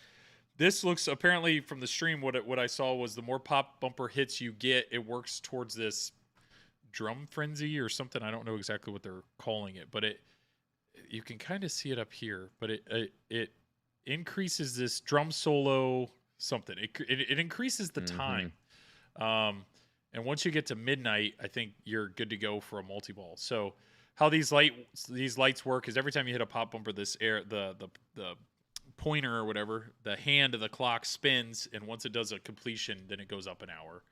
this looks, apparently from the stream, what I saw was the more pop bumper hits you get, it works towards this drum frenzy or something. I don't know exactly what they're calling it, but you can kind of see it up here. But it increases this drum solo something. It increases the time. And once you get to midnight, I think you're good to go for a multi-ball. So how these lights work is every time you hit a pop bumper, the pointer or whatever, the hand of the clock spins, and once it does a completion, then it goes up an hour.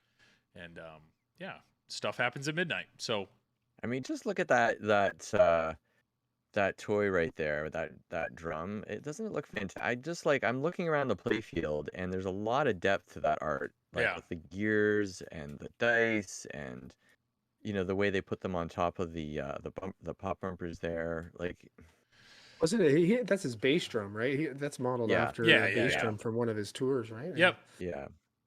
And stuff happens at midnight. So I mean, just look at that toy right there, that drum. It doesn't look fantastic. I'm looking around the playfield, and there's a lot of depth to that art, with the gears and the dice, and the way they put them on top of the pop bumpers there. Wasn't it? That's his bass drum, right? That's modeled after a bass drum from one of his tours, right? Yep. Yeah.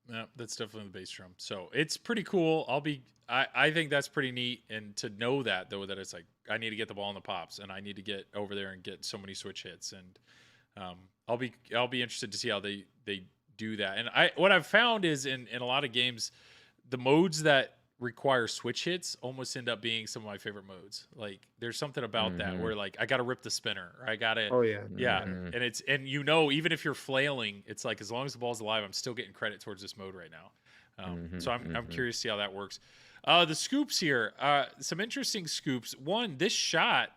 Yeah, that's definitely the bass drum. So it's pretty cool. I think that's pretty neat. And to know that though, that it's like, I need to get the ball in the pops and I need to get over there and get so many switch hits. And I'll be interested to see how they do that. And what I've found is in a lot of games, the modes that require switch hits almost end up being some of my favorite modes. Like there's something about that where I got to rip the spinner, or I got to, and even if you're flailing, it's like, as long as the ball's alive, I'm still getting credit towards this mode right now. So I'm curious to see how that works. The scoops here, some interesting scoops. One, this shot,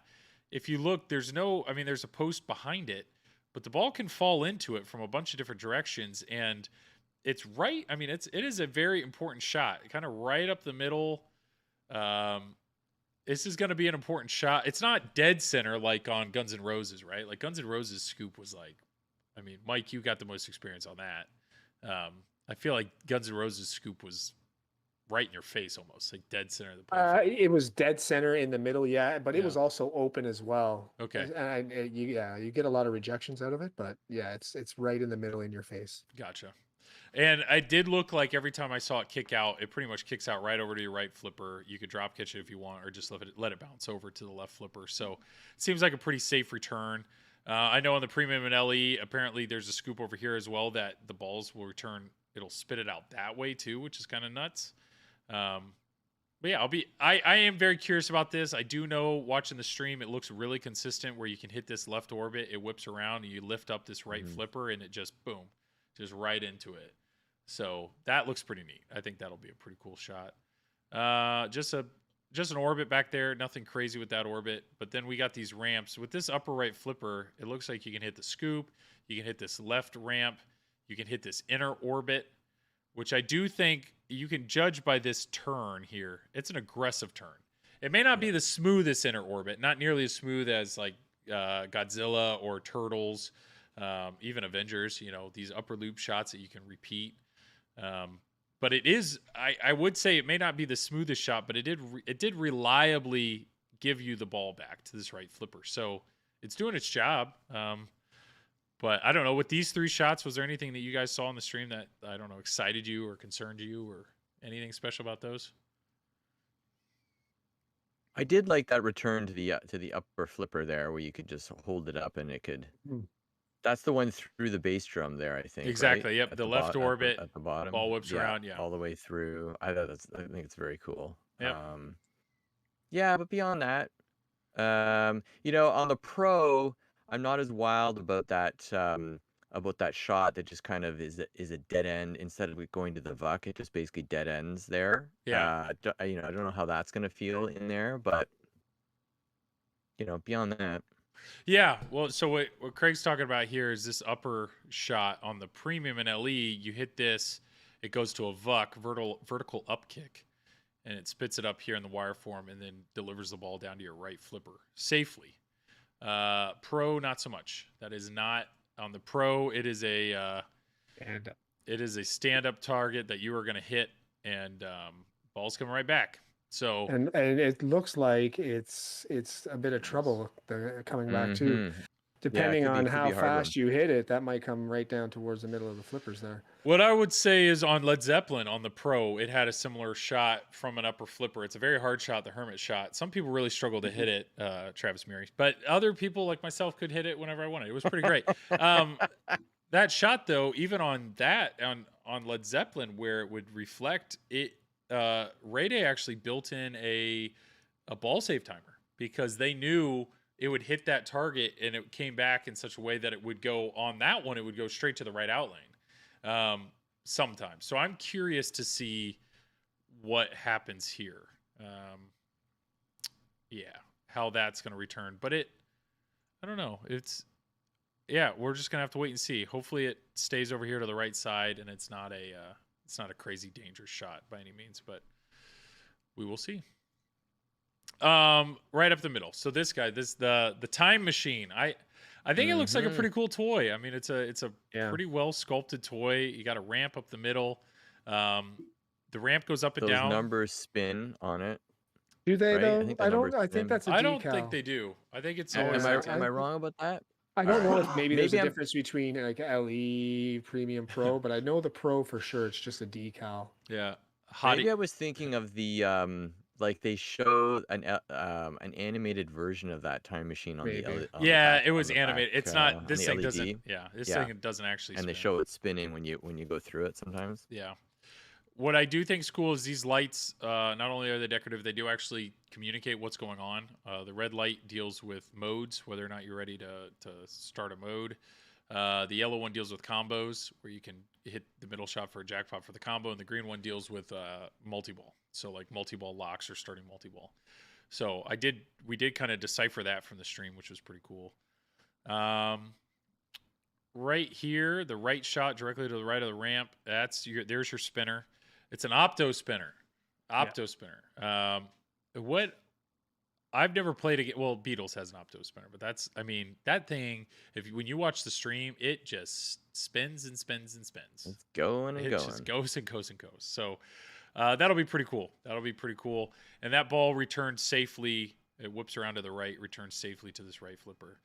if you look, there's a post behind it, but the ball can fall into it from a bunch of different directions, and it's right. I mean, it is a very important shot, kind of right up the middle. This is going to be an important shot. It's not dead center like on Guns N' Roses, right? Like Guns N' Roses scoop was Mike, you got the most experience on that. I feel like Guns N' Roses scoop was right in your face, almost like dead center of the play. It was dead center in the middle, but it was also open as well. Okay. And you get a lot of rejections out of it, but it's right in the middle in your face. Gotcha. And I did look like every time I saw it kick out, it pretty much kicks out right over to your right flipper. You could drop catch it if you want, or just let it bounce over to the left flipper. So it seems like a pretty safe return. I know on the premium and LE, apparently there's a scoop over here as well that the balls will return. It'll spit it out that way too, which is kind of nuts. But yeah, I am very curious about this. I do know, watching the stream, it looks really consistent where you can hit this left orbit, it whips around, and you lift up this right flipper, and it just boom, just right into it. So that looks pretty neat. I think that'll be a pretty cool shot. Just an orbit back there, nothing crazy with that orbit. But then we got these ramps with this upper right flipper. It looks like you can hit the scoop, you can hit this left ramp, you can hit this inner orbit, which I do think you can judge by this turn here. It's an aggressive turn. It may not be the smoothest inner orbit, not nearly as smooth as like Godzilla or Turtles, even Avengers, these upper loop shots that you can repeat. But it is, I would say it may not be the smoothest shot, but it did reliably give you the ball back to this right flipper. So it's doing its job. But I don't know, with these three shots, was there anything that you guys saw on the stream that, I don't know, excited you or concerned you, or anything special about those? I did like that return to the upper flipper there, where you could just hold it up and it could. That's the one through the bass drum there, I think. Exactly. Right? Yep. At the left orbit at the bottom. Ball whips around. Yeah. All the way through. I think it's very cool. Yep. But beyond that, on the Pro, I'm not as wild about that about that shot that just kind of is a dead end instead of it going to the vuck. It just basically dead ends there. Yeah. I don't know how that's gonna feel in there, but beyond that, Yeah, well, so what Craig's talking about here is this upper shot on the premium and LE. You hit this, it goes to a vuck, vertical up kick, and it spits it up here in the wire form and then delivers the ball down to your right flipper safely. Pro, not so much. That is not on the Pro. It is a stand up target that you are going to hit, and ball's coming right back. So and it looks like it's a bit of trouble coming back too. Depending on how fast you hit it, that might come right down towards the middle of the flippers there. What I would say is on Led Zeppelin, on the Pro, it had a similar shot from an upper flipper. It's a very hard shot, the Hermit shot. Some people really struggle to hit it, Travis Murray. But other people like myself could hit it whenever I wanted. It was pretty great. That shot, though, even on that, on Led Zeppelin, where it would reflect, Ray Day actually built in a ball save timer because they knew it would hit that target and it came back in such a way that it would go on that one. It would go straight to the right out lane sometimes. So I'm curious to see what happens here. How that's going to return. But I don't know. We're just going to have to wait and see. Hopefully it stays over here to the right side and it's not a crazy dangerous shot by any means, but we will see. Right up the middle. So this guy, the time machine. I think it looks like a pretty cool toy. I mean, it's a pretty well sculpted toy. You got a ramp up the middle. The ramp goes up and down. Those numbers spin on it. Do they though? I think that's a decal. I don't think they do. I think it's. Am I wrong about that? I don't know if maybe there's a difference between like LE, Premium, Pro, but I know the Pro for sure. It's just a decal. Yeah. Maybe I was thinking of the like they show an animated version of that time machine on the it was animated. It's not this thing doesn't. Yeah, this thing doesn't actually. And they show it spinning when you go through it sometimes. Yeah. What I do think is cool is these lights. Not only are they decorative, they do actually communicate what's going on. The red light deals with modes, whether or not you're ready to start a mode. The yellow one deals with combos, where you can hit the middle shot for a jackpot for the combo, and the green one deals with multi-ball. So like multi-ball locks or starting multi-ball. So we did kind of decipher that from the stream, which was pretty cool. Right here, the right shot directly to the right of the ramp. There's your spinner. It's an opto spinner. Spinner. What I've never played again. Well, Beatles has an opto spinner, but that thing. When you watch the stream, it just spins and spins and spins. It's going and going. It just goes and goes and goes. So that'll be pretty cool. And that ball returns safely. It whips around to the right, returns safely to this right flipper.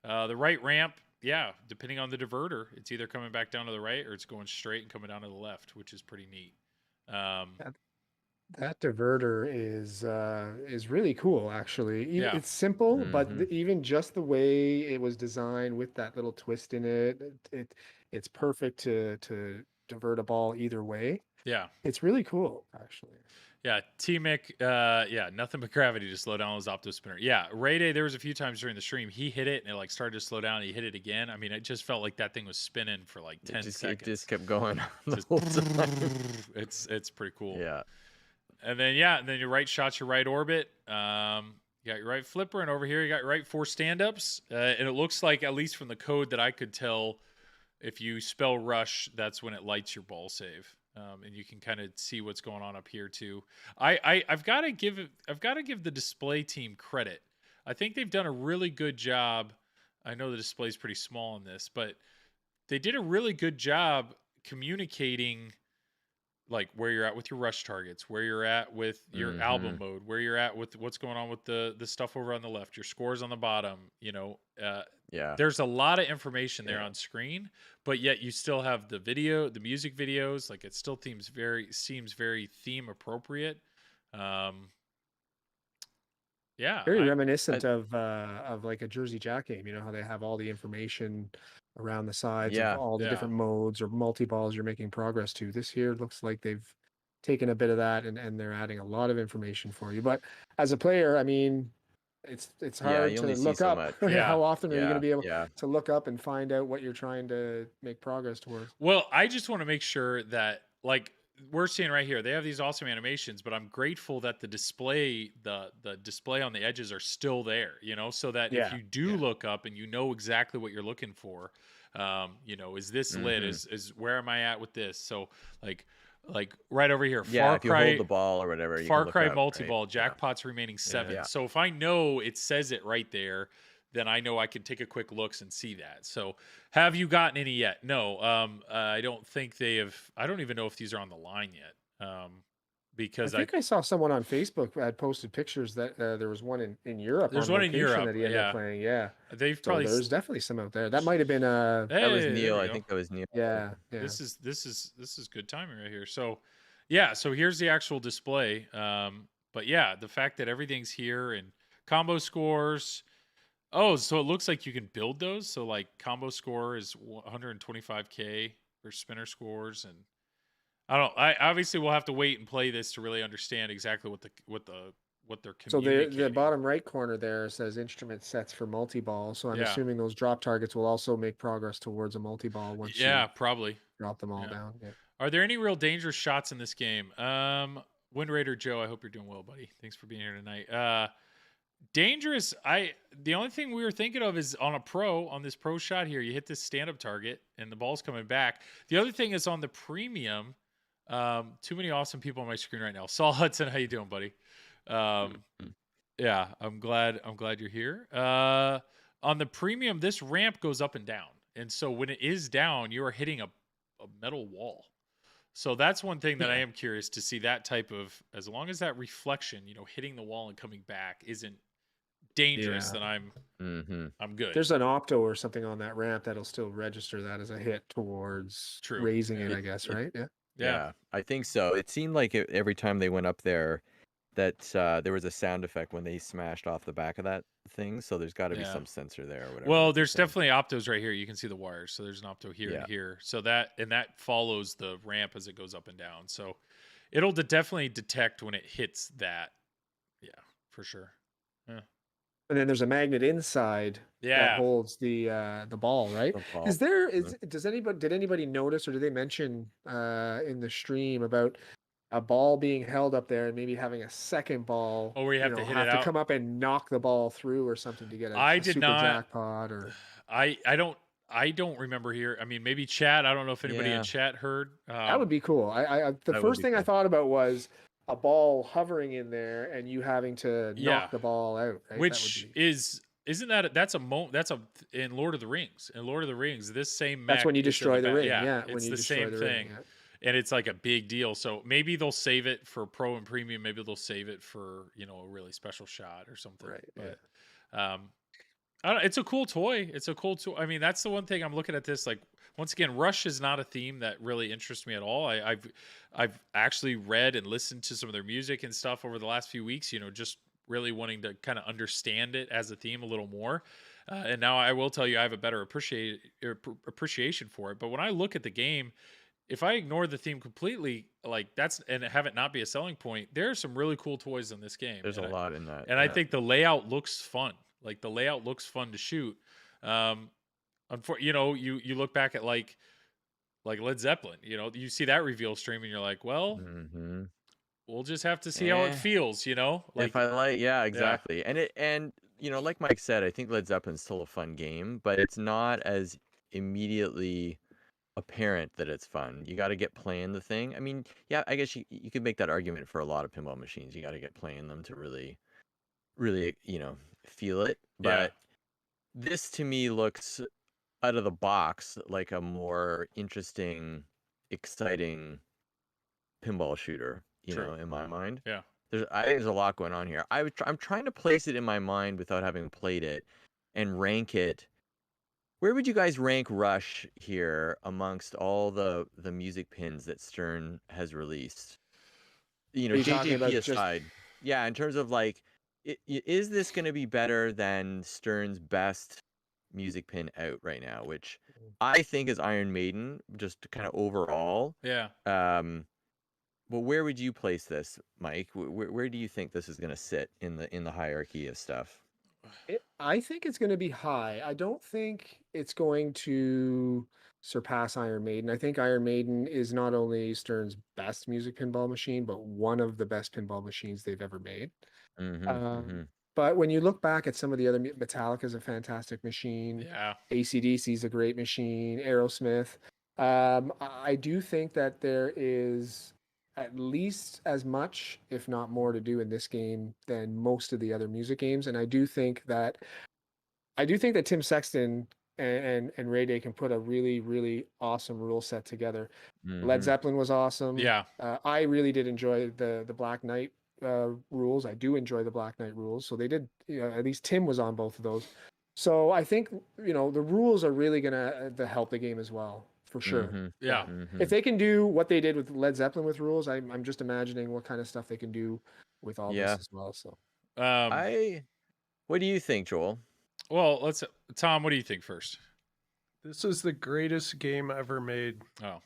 The right ramp. Yeah, depending on the diverter, it's either coming back down to the right or it's going straight and coming down to the left, which is pretty neat. That diverter is really cool, actually. It's simple, but even just the way it was designed with that little twist in it's perfect to divert a ball either way. Yeah, it's really cool, actually. Yeah, T-Mick, nothing but gravity to slow down his opto spinner. Yeah, Ray Day, there was a few times during the stream, he hit it and it started to slow down and he hit it again. I mean, it just felt like that thing was spinning for 10 seconds. It just kept going the whole time. It's pretty cool. Yeah. And then your right shot's your right orbit. You got your right flipper, and over here you got your right 4 stand-ups. And it looks like, at least from the code that I could tell, if you spell rush, that's when it lights your ball save. And you can kind of see what's going on up here too. I've got to give the display team credit. I think they've done a really good job. I know the display's pretty small in this, but they did a really good job communicating like where you're at with your rush targets, where you're at with your album mode, where you're at with what's going on with the stuff over on the left, your scores on the bottom, there's a lot of information there on screen, but yet you still have the music videos, like it still seems very theme appropriate. Very reminiscent of like a Jersey Jack game, how they have all the information around the sides of all the different modes or multi-balls you're making progress to. This here looks like they've taken a bit of that and they're adding a lot of information for you. But as a player, I mean, it's Yeah, hard you to only see look so up. much. Yeah. How often are you going to Yeah, be able yeah. to look up and find out what you're trying to make progress towards? Well, I just want to make sure that, like we're seeing right here, they have these awesome animations, but I'm grateful that the display on the edges are still there, so that if Yeah, you do yeah. look up and you know exactly what you're looking for, is this lit? hmm Is where am I at with this? So like right over here, Yeah, if you hold the ball or whatever, you can Far look Cry up, right? multi-ball, Yeah, jackpots remaining 7. yeah. So if I know it says it right there, then I know I can take a quick looks and see that. So have you gotten any yet? No. I don't think they have. I don't even know if these are on the line yet. I Because think I saw someone on Facebook had posted pictures that there was one in Europe there's on one in location Europe. that he ended up Yeah. playing. Yeah. They've So probably there's definitely some out there. That might have been That was hey, there Neil. we I go. think that was Neil. yeah, yeah. This is good timing right here. So yeah, so here's the actual display. But yeah, the fact that everything's here and combo scores. Oh, so it looks like you can build those. So like combo score is 125k for spinner scores, and I don't. I obviously will have to wait and play this to really understand exactly what they're So communicating. the bottom right corner there says instrument sets for multi-ball. So I'm Yeah. assuming those drop targets will also make progress towards a multi-ball once Yeah, you probably. drop them all Yeah. down. Yeah. Are there any real dangerous shots in this game? Wind Raider Joe, I hope you're doing well, buddy. Thanks for being here tonight. Dangerous. The only thing we were thinking of is on this pro shot here, you hit this stand-up target and the ball's coming back. The other thing is on the premium. Too many awesome people on my screen right now. Saul Hudson, how you doing, buddy? Yeah, I'm glad you're here. On the premium, this ramp goes up and down, and so when it is down, you are hitting a metal wall. So that's one thing that I am curious to see, that type of, as long as that reflection, hitting the wall and coming back isn't dangerous, then I'm good. There's an opto or something on that ramp that'll still register that as a hit towards True. raising Yeah. it, I guess, right? Yeah. Yeah, I think so. It seemed like every time they went up there, that there was a sound effect when they smashed off the back of that thing. So there's got to be Yeah. some sensor there or whatever. Well, like you there's said. definitely optos right here. You can see the wires. So there's an opto here Yeah. and here. So that follows the ramp as it goes up and down. So it'll definitely detect when it hits that. Yeah, for sure. Yeah. And then there's a magnet inside that Yeah. holds the ball, right? The ball. Did anybody notice, or did they mention in the stream about a ball being held up there and maybe having a second ball? Oh, where you have to hit it to out? come up and knock the ball through or something to get I a did super not- jackpot or. I don't remember here. I mean, maybe chat. I don't know if anybody in Yeah. chat heard. That would be cool. The That would first be thing I cool. thought about was a ball hovering in there and you having to Yeah. knock the ball out. Right? Which isn't that's in Lord of the Rings. In Lord of the Rings, this same that's mech when you is in the destroy the back. ring. Yeah, Yeah, it's when you the destroy same the thing. ring. Yeah. And it's like a big deal. So maybe they'll save it for pro and premium. Maybe they'll save it for a really special shot or something. Right, But I don't, it's a cool toy. It's a cool toy. I mean, that's the one thing I'm looking at this. Like, once again, Rush is not a theme that really interests me at all. I've actually read and listened to some of their music and stuff over the last few weeks. Just really wanting to kind of understand it as a theme a little more. And now I will tell you, I have a better appreciation for it. But when I look at the game, if I ignore the theme completely, and have it not be a selling point, there are some really cool toys in this game. There's a lot in that. And I think the layout looks fun. Like, the layout looks fun to shoot. You look back at like Led Zeppelin. You see that reveal stream, and you're like, well, we'll just have to see how it feels. If I like, yeah, exactly. And like Mike said, I think Led Zeppelin's still a fun game, but it's not as immediately apparent that it's fun. You got to get playing the thing. I mean, yeah, I guess you could make that argument for a lot of pinball machines. You got to get playing them to really feel it. But this to me looks out of the box like a more interesting, exciting pinball shooter, in my mind. Yeah. I think there's a lot going on here. I'm trying to place it in my mind without having played it and rank it. Where would you guys rank Rush here amongst all the music pins that Stern has released? JJP aside. Yeah, in terms of is this going to be better than Stern's best music pin out right now, which I think is Iron Maiden, just kind of overall. Yeah. But where would you place this, Mike? Where do you think this is going to sit in the hierarchy of stuff? I think it's going to be high. I don't think it's going to surpass Iron Maiden. I think Iron Maiden is not only Stern's best music pinball machine, but one of the best pinball machines they've ever made. Mm-hmm. Mm-hmm. Um, but when you look back at some of the other, Metallica's a fantastic machine. Yeah. AC/DC's a great machine. Aerosmith. I do think that there is at least as much, if not more, to do in this game than most of the other music games. And I do think that Tim Sexton and Ray Day can put a really, really awesome rule set together. Led Mm-hmm. Zeppelin was awesome. Yeah. I really did enjoy the Black Knight rules. I do enjoy the Black Knight rules. So they did, at least Tim was on both of those. So I think, the rules are really going to help the game as well, for sure. Mm-hmm. Yeah. Mm-hmm. If they can do what they did with Led Zeppelin with rules, I'm just imagining what kind of stuff they can do with all Yeah. this as well. So What do you think, Joel? Well, Tom, what do you think first? This is the greatest game ever made. Oh,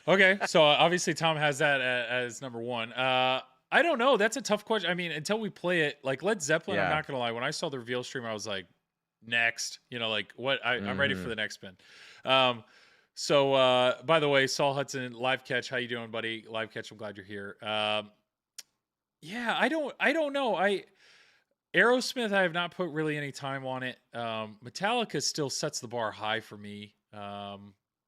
okay. So obviously Tom has that as number one. I don't know. That's a tough question. I mean, until we play it, like Led Zeppelin, I'm Yeah. not gonna lie. When I saw the reveal stream, I was like, next. Like what? I'm ready for the next spin. So by the way, Saul Hudson, live catch. How you doing, buddy? Live catch. I'm glad you're here. Yeah, I don't know. Aerosmith, I have not put really any time on it. Metallica still sets the bar high for me.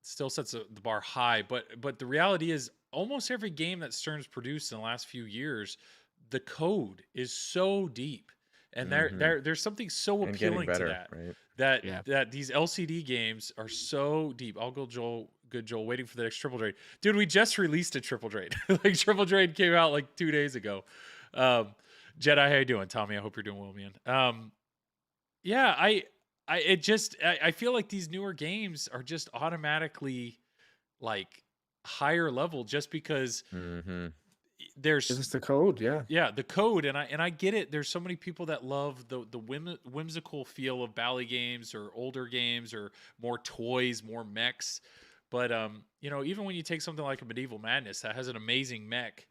Still sets the bar high, but the reality is, almost every game that Stern's produced in the last few years, the code is so deep, and there's something so And getting appealing better, to that. right? That these LCD games are so deep. I'll go good Joel, waiting for the next Triple Drain. Dude, we just released a Triple Drain. Like Triple Drain came out like 2 days ago. Jedi, how you doing? Tommy, I hope you're doing well, man. Yeah, I feel like these newer games are just automatically like higher level just because Mm-hmm. there's this is the code, yeah. the code, and I get it. There's so many people that love the whimsical feel of Bally games or older games or more toys, more mechs. But even when you take something like a Medieval Madness that has an amazing mech,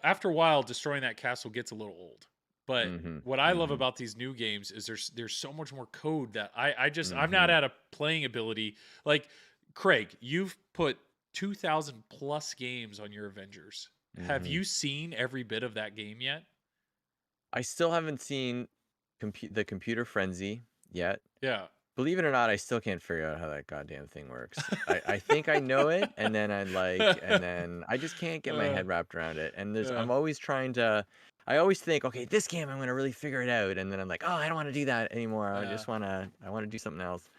after a while, destroying that castle gets a little old. But what I love about these new games is there's so much more code that I'm not at a playing ability. Like Craig, you've put 2,000 plus games on your Avengers. Have you seen every bit of that game yet? I still haven't seen the Computer Frenzy yet. Yeah. Believe it or not, I still can't figure out how that goddamn thing works. I think I know it, and then I just can't get my head wrapped around it. And I'm always I always think, okay, this game I'm gonna really figure it out, and then I'm like, oh, I don't want to do that anymore. I want to do something else.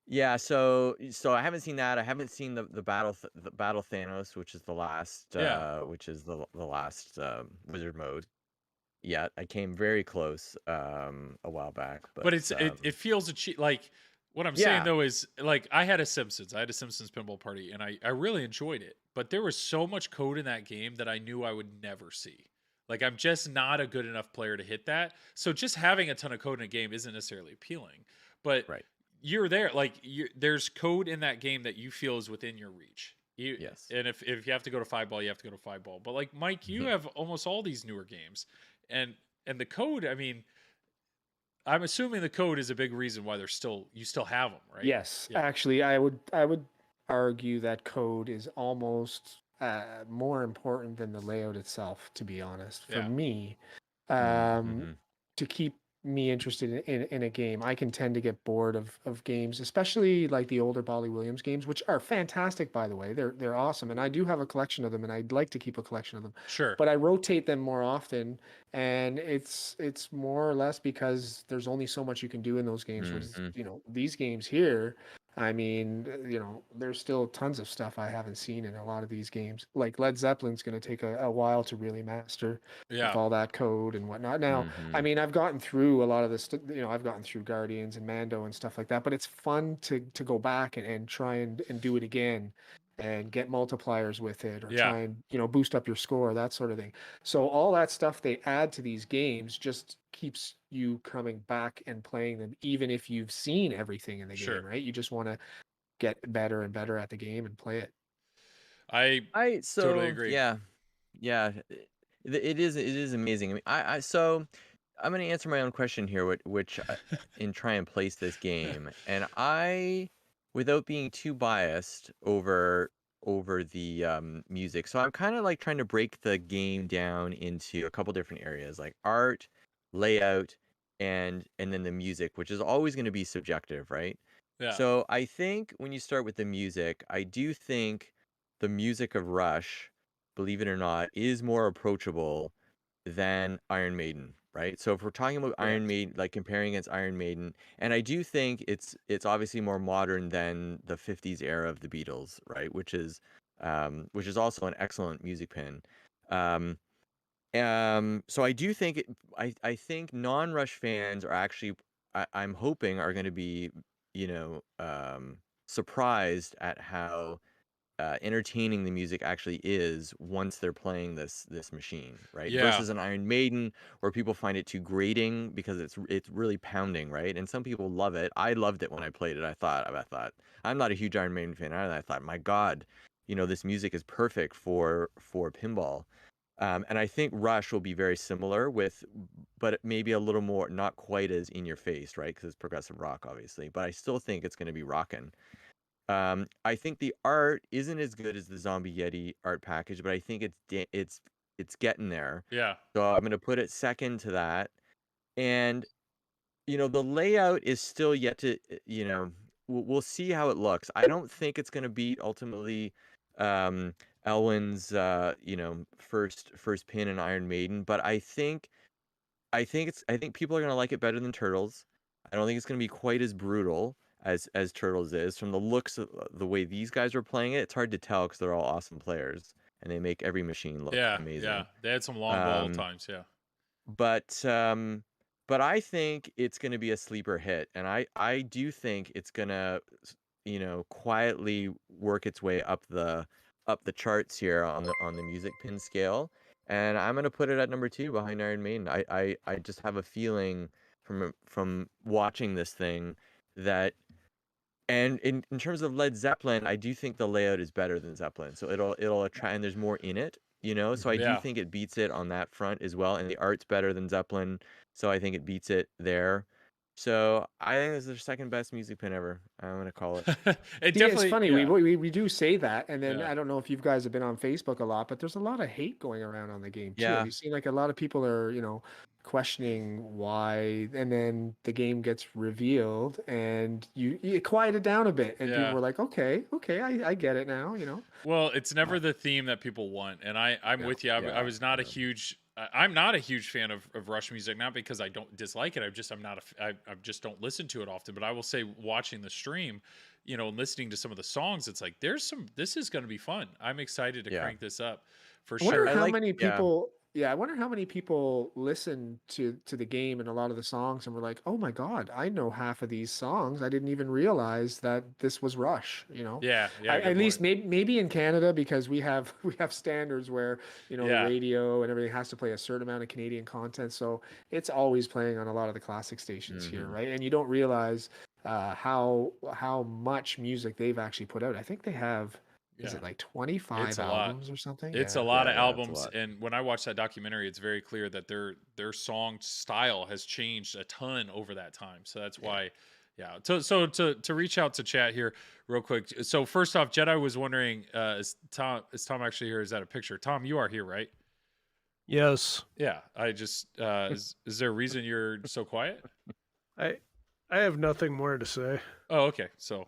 Yeah, so I haven't seen that. I haven't seen the battle Thanos, which is the last wizard mode. Yet I came very close a while back, but it feels like what I'm saying though is like I had a Simpsons pinball party, and I really enjoyed it, but there was so much code in that game that I knew I would never see. Like I'm just not a good enough player to hit that. So just having a ton of code in a game isn't necessarily appealing. But you're there, like there's code in that game that you feel is within your reach. Yes. And if you have to go to 5-ball, you have to go to 5-ball. But like Mike, you have almost all these newer games. And the code, I mean, I'm assuming the code is a big reason why you still have them, right? Yes, actually, I would argue that code is almost more important than the layout itself, to be honest. For me, to keep me interested in a game, I can tend to get bored of games, especially like the older Bolly Williams games, which are fantastic, by the way. They're awesome, and I do have a collection of them, and I'd like to keep a collection of them. Sure. But I rotate them more often, and it's more or less because there's only so much you can do in those games. These games here, I mean, there's still tons of stuff I haven't seen in a lot of these games. Like Led Zeppelin's going to take a while to really master with all that code and whatnot. Now, I mean, I've gotten through a lot of this, I've gotten through Guardians and Mando and stuff like that, but it's fun to go back and try and do it again and get multipliers with it, or try and, boost up your score, that sort of thing. So all that stuff they add to these games just keeps you coming back and playing them, even if you've seen everything in the game, right? You just want to get better and better at the game and play it. I totally agree. Yeah. it is amazing. I mean, so I'm going to answer my own question here, which and try and place this game. And without being too biased over the music, so I'm kind of like trying to break the game down into a couple different areas, like art, layout, and then the music, which is always going to be subjective, right? Yeah. So I think when you start with the music, I do think the music of Rush, believe it or not, is more approachable than Iron Maiden, right? So if we're talking about Correct. Iron Maiden, like comparing against Iron Maiden, and I do think it's obviously more modern than the 50s era of the Beatles, right? Which is also an excellent music pin. Um, so I do think I think non-Rush fans are actually I'm hoping are going to be, you know, surprised at how entertaining the music actually is once they're playing this machine, right? Yeah. Versus an Iron Maiden where people find it too grating because it's really pounding, right? And some people love it. I loved it when I played it. I thought I'm not a huge Iron Maiden fan. I thought, my God, this music is perfect for pinball. And I think Rush will be very similar but maybe a little more, not quite as in your face, right? Because it's progressive rock, obviously. But I still think it's going to be rocking. I think the art isn't as good as the Zombie Yeti art package, but I think it's getting there. Yeah. So I'm gonna put it second to that. And the layout is still yet to, we'll see how it looks. I don't think it's gonna beat ultimately um Elwyn's first pin in Iron Maiden, but I think people are gonna like it better than Turtles. I don't think it's gonna be quite as brutal as Turtles is. From the looks of the way these guys are playing it, it's hard to tell because they're all awesome players and they make every machine look Yeah. Yeah. amazing. They had some long ball Um, times. Yeah. but I think it's gonna be a sleeper hit, and I do think it's gonna quietly work its way up the charts here on the music pin scale. And I'm gonna put it at number 2 behind Iron Maiden. I just have a feeling from watching this thing that, and in terms of Led Zeppelin, I do think the layout is better than Zeppelin. So it'll attract, and there's more in it, so I do Yeah. think it beats it on that front as well. And the art's better than Zeppelin, so I think it beats it there. So I think it's their second best music pin ever. I'm gonna call it. It See, it's definitely. funny. Yeah. We do say that, and then Yeah. I don't know if you guys have been on Facebook a lot, but there's a lot of hate going around on the game too. Have Yeah. you seen like a lot of people are, questioning why, and then the game gets revealed, and you quiet it down a bit, and people Yeah. were like, okay, I get it now, Well, it's never the theme that people want, and I'm Yeah. with you. I Yeah. was not a Yeah. huge. I'm not a huge fan of Rush music, not because I don't dislike it. I'm not I just don't listen to it often. But I will say, watching the stream, and listening to some of the songs, it's like This is going to be fun. I'm excited to Yeah. crank this up for I wonder sure. I how like. many Yeah. people, yeah, I wonder how many people listen to the game and a lot of the songs and were like, "Oh my God, I know half of these songs. I didn't even realize that this was Rush." Yeah. Yeah. Good At least point. maybe in Canada because we have we have standards where, the Yeah. radio and everything has to play a certain amount of Canadian content, so it's always playing on a lot of the classic stations here, Hmm. right? And you don't realize how much music they've actually put out. I think they have, is Yeah. it like It's 25 a lot. albums or something? It's a Yeah. lot Yeah. of Yeah. It's a albums, lot. and when I watch that documentary, it's very clear that their song style has changed a ton over that time. So that's Yeah. why, yeah. To reach out to chat here real quick. So first off, Jedi was wondering, is Tom actually here? Is that a picture? Tom, you are here, right? Yes. Yeah. I just is there a reason you're so quiet? I I have nothing more to say. Oh, okay. So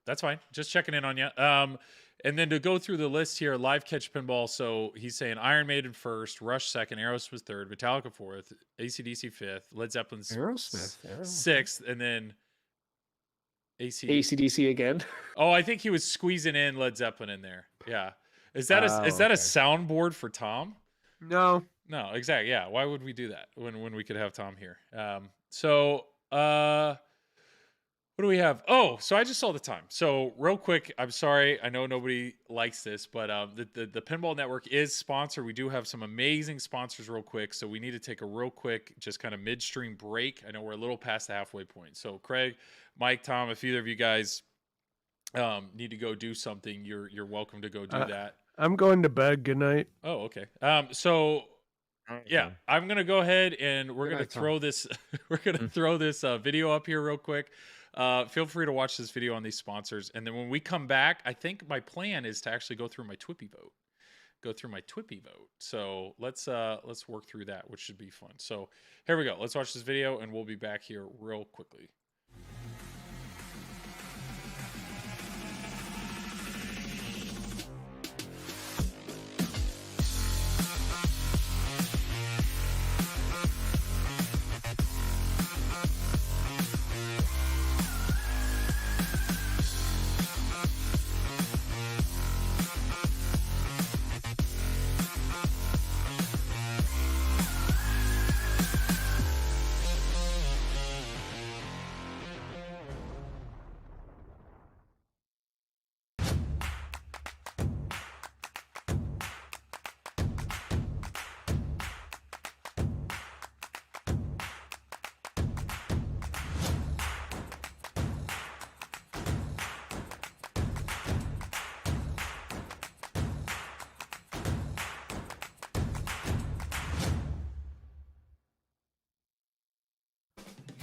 that's fine. Just checking in on you. And then to go through the list here, live catch pinball. So he's saying Iron Maiden first, Rush second, Aerosmith third, Metallica fourth, AC/DC fifth, Led Zeppelin Aerosmith. Yeah. sixth, and then AC. AC/DC again. Oh, I think he was squeezing in Led Zeppelin in there. Yeah. Is that is that a Okay. soundboard for Tom? No. No, exactly. Yeah. Why would we do that when we could have Tom here? So what do we have? Oh, so I just saw the time. So real quick, I'm sorry. I know nobody likes this, but the Pinball Network is sponsored. We do have some amazing sponsors real quick. So we need to take a real quick, just kind of midstream break. I know we're a little past the halfway point. So Craig, Mike, Tom, if either of you guys need to go do something, you're welcome to go do that. I'm going to bed. Good night. Oh, okay. So yeah, Tom. I'm gonna go ahead and we're Good gonna night, Tom. throw this we're gonna throw this video up here real quick. Feel free to watch this video on these sponsors, and then when we come back, I think my plan is to actually go through my Twippy vote. So let's work through that, which should be fun. So here we go. Let's watch this video, and we'll be back here real quickly.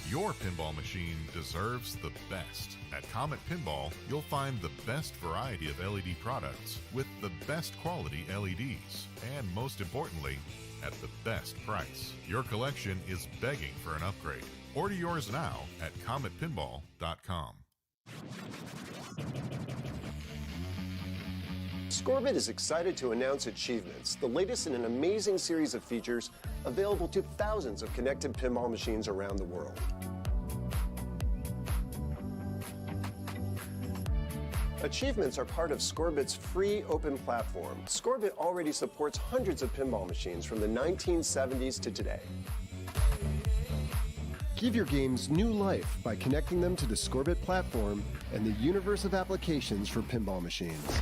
Your pinball machine deserves the best. At Comet Pinball, you'll find the best variety of LED products with the best quality LEDs, and most importantly, at the best price. Your collection is begging for an upgrade. Order yours now at cometpinball.com. Scorbit is excited to announce Achievements, the latest in an amazing series of features available to thousands of connected pinball machines around the world. Achievements are part of Scorbit's free open platform. Scorbit already supports hundreds of pinball machines from the 1970s to today. Give your games new life by connecting them to the Scorbit platform and the universe of applications for pinball machines.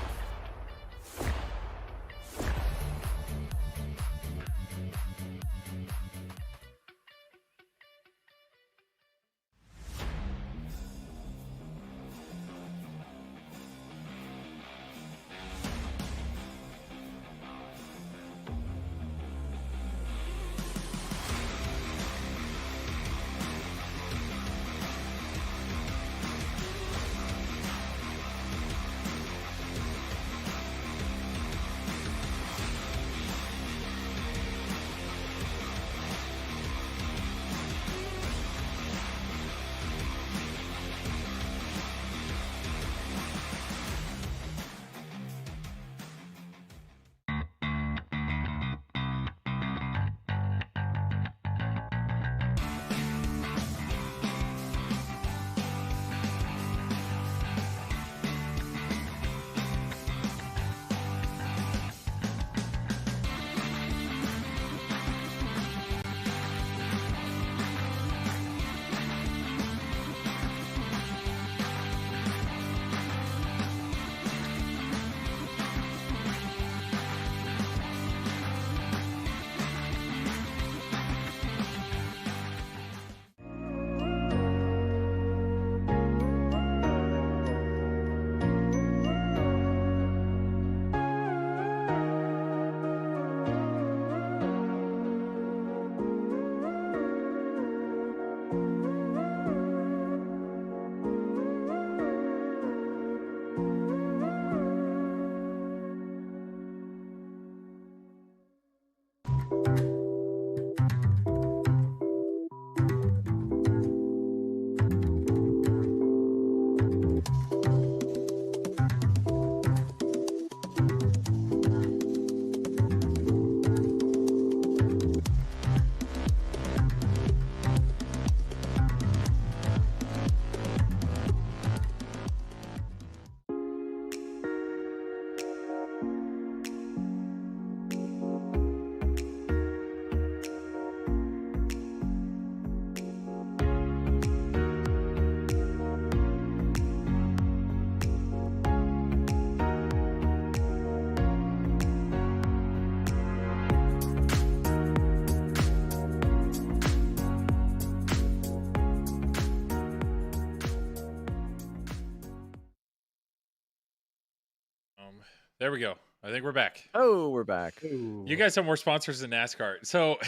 There we go. I think we're back. Oh, we're back. You guys have more sponsors than NASCAR. So,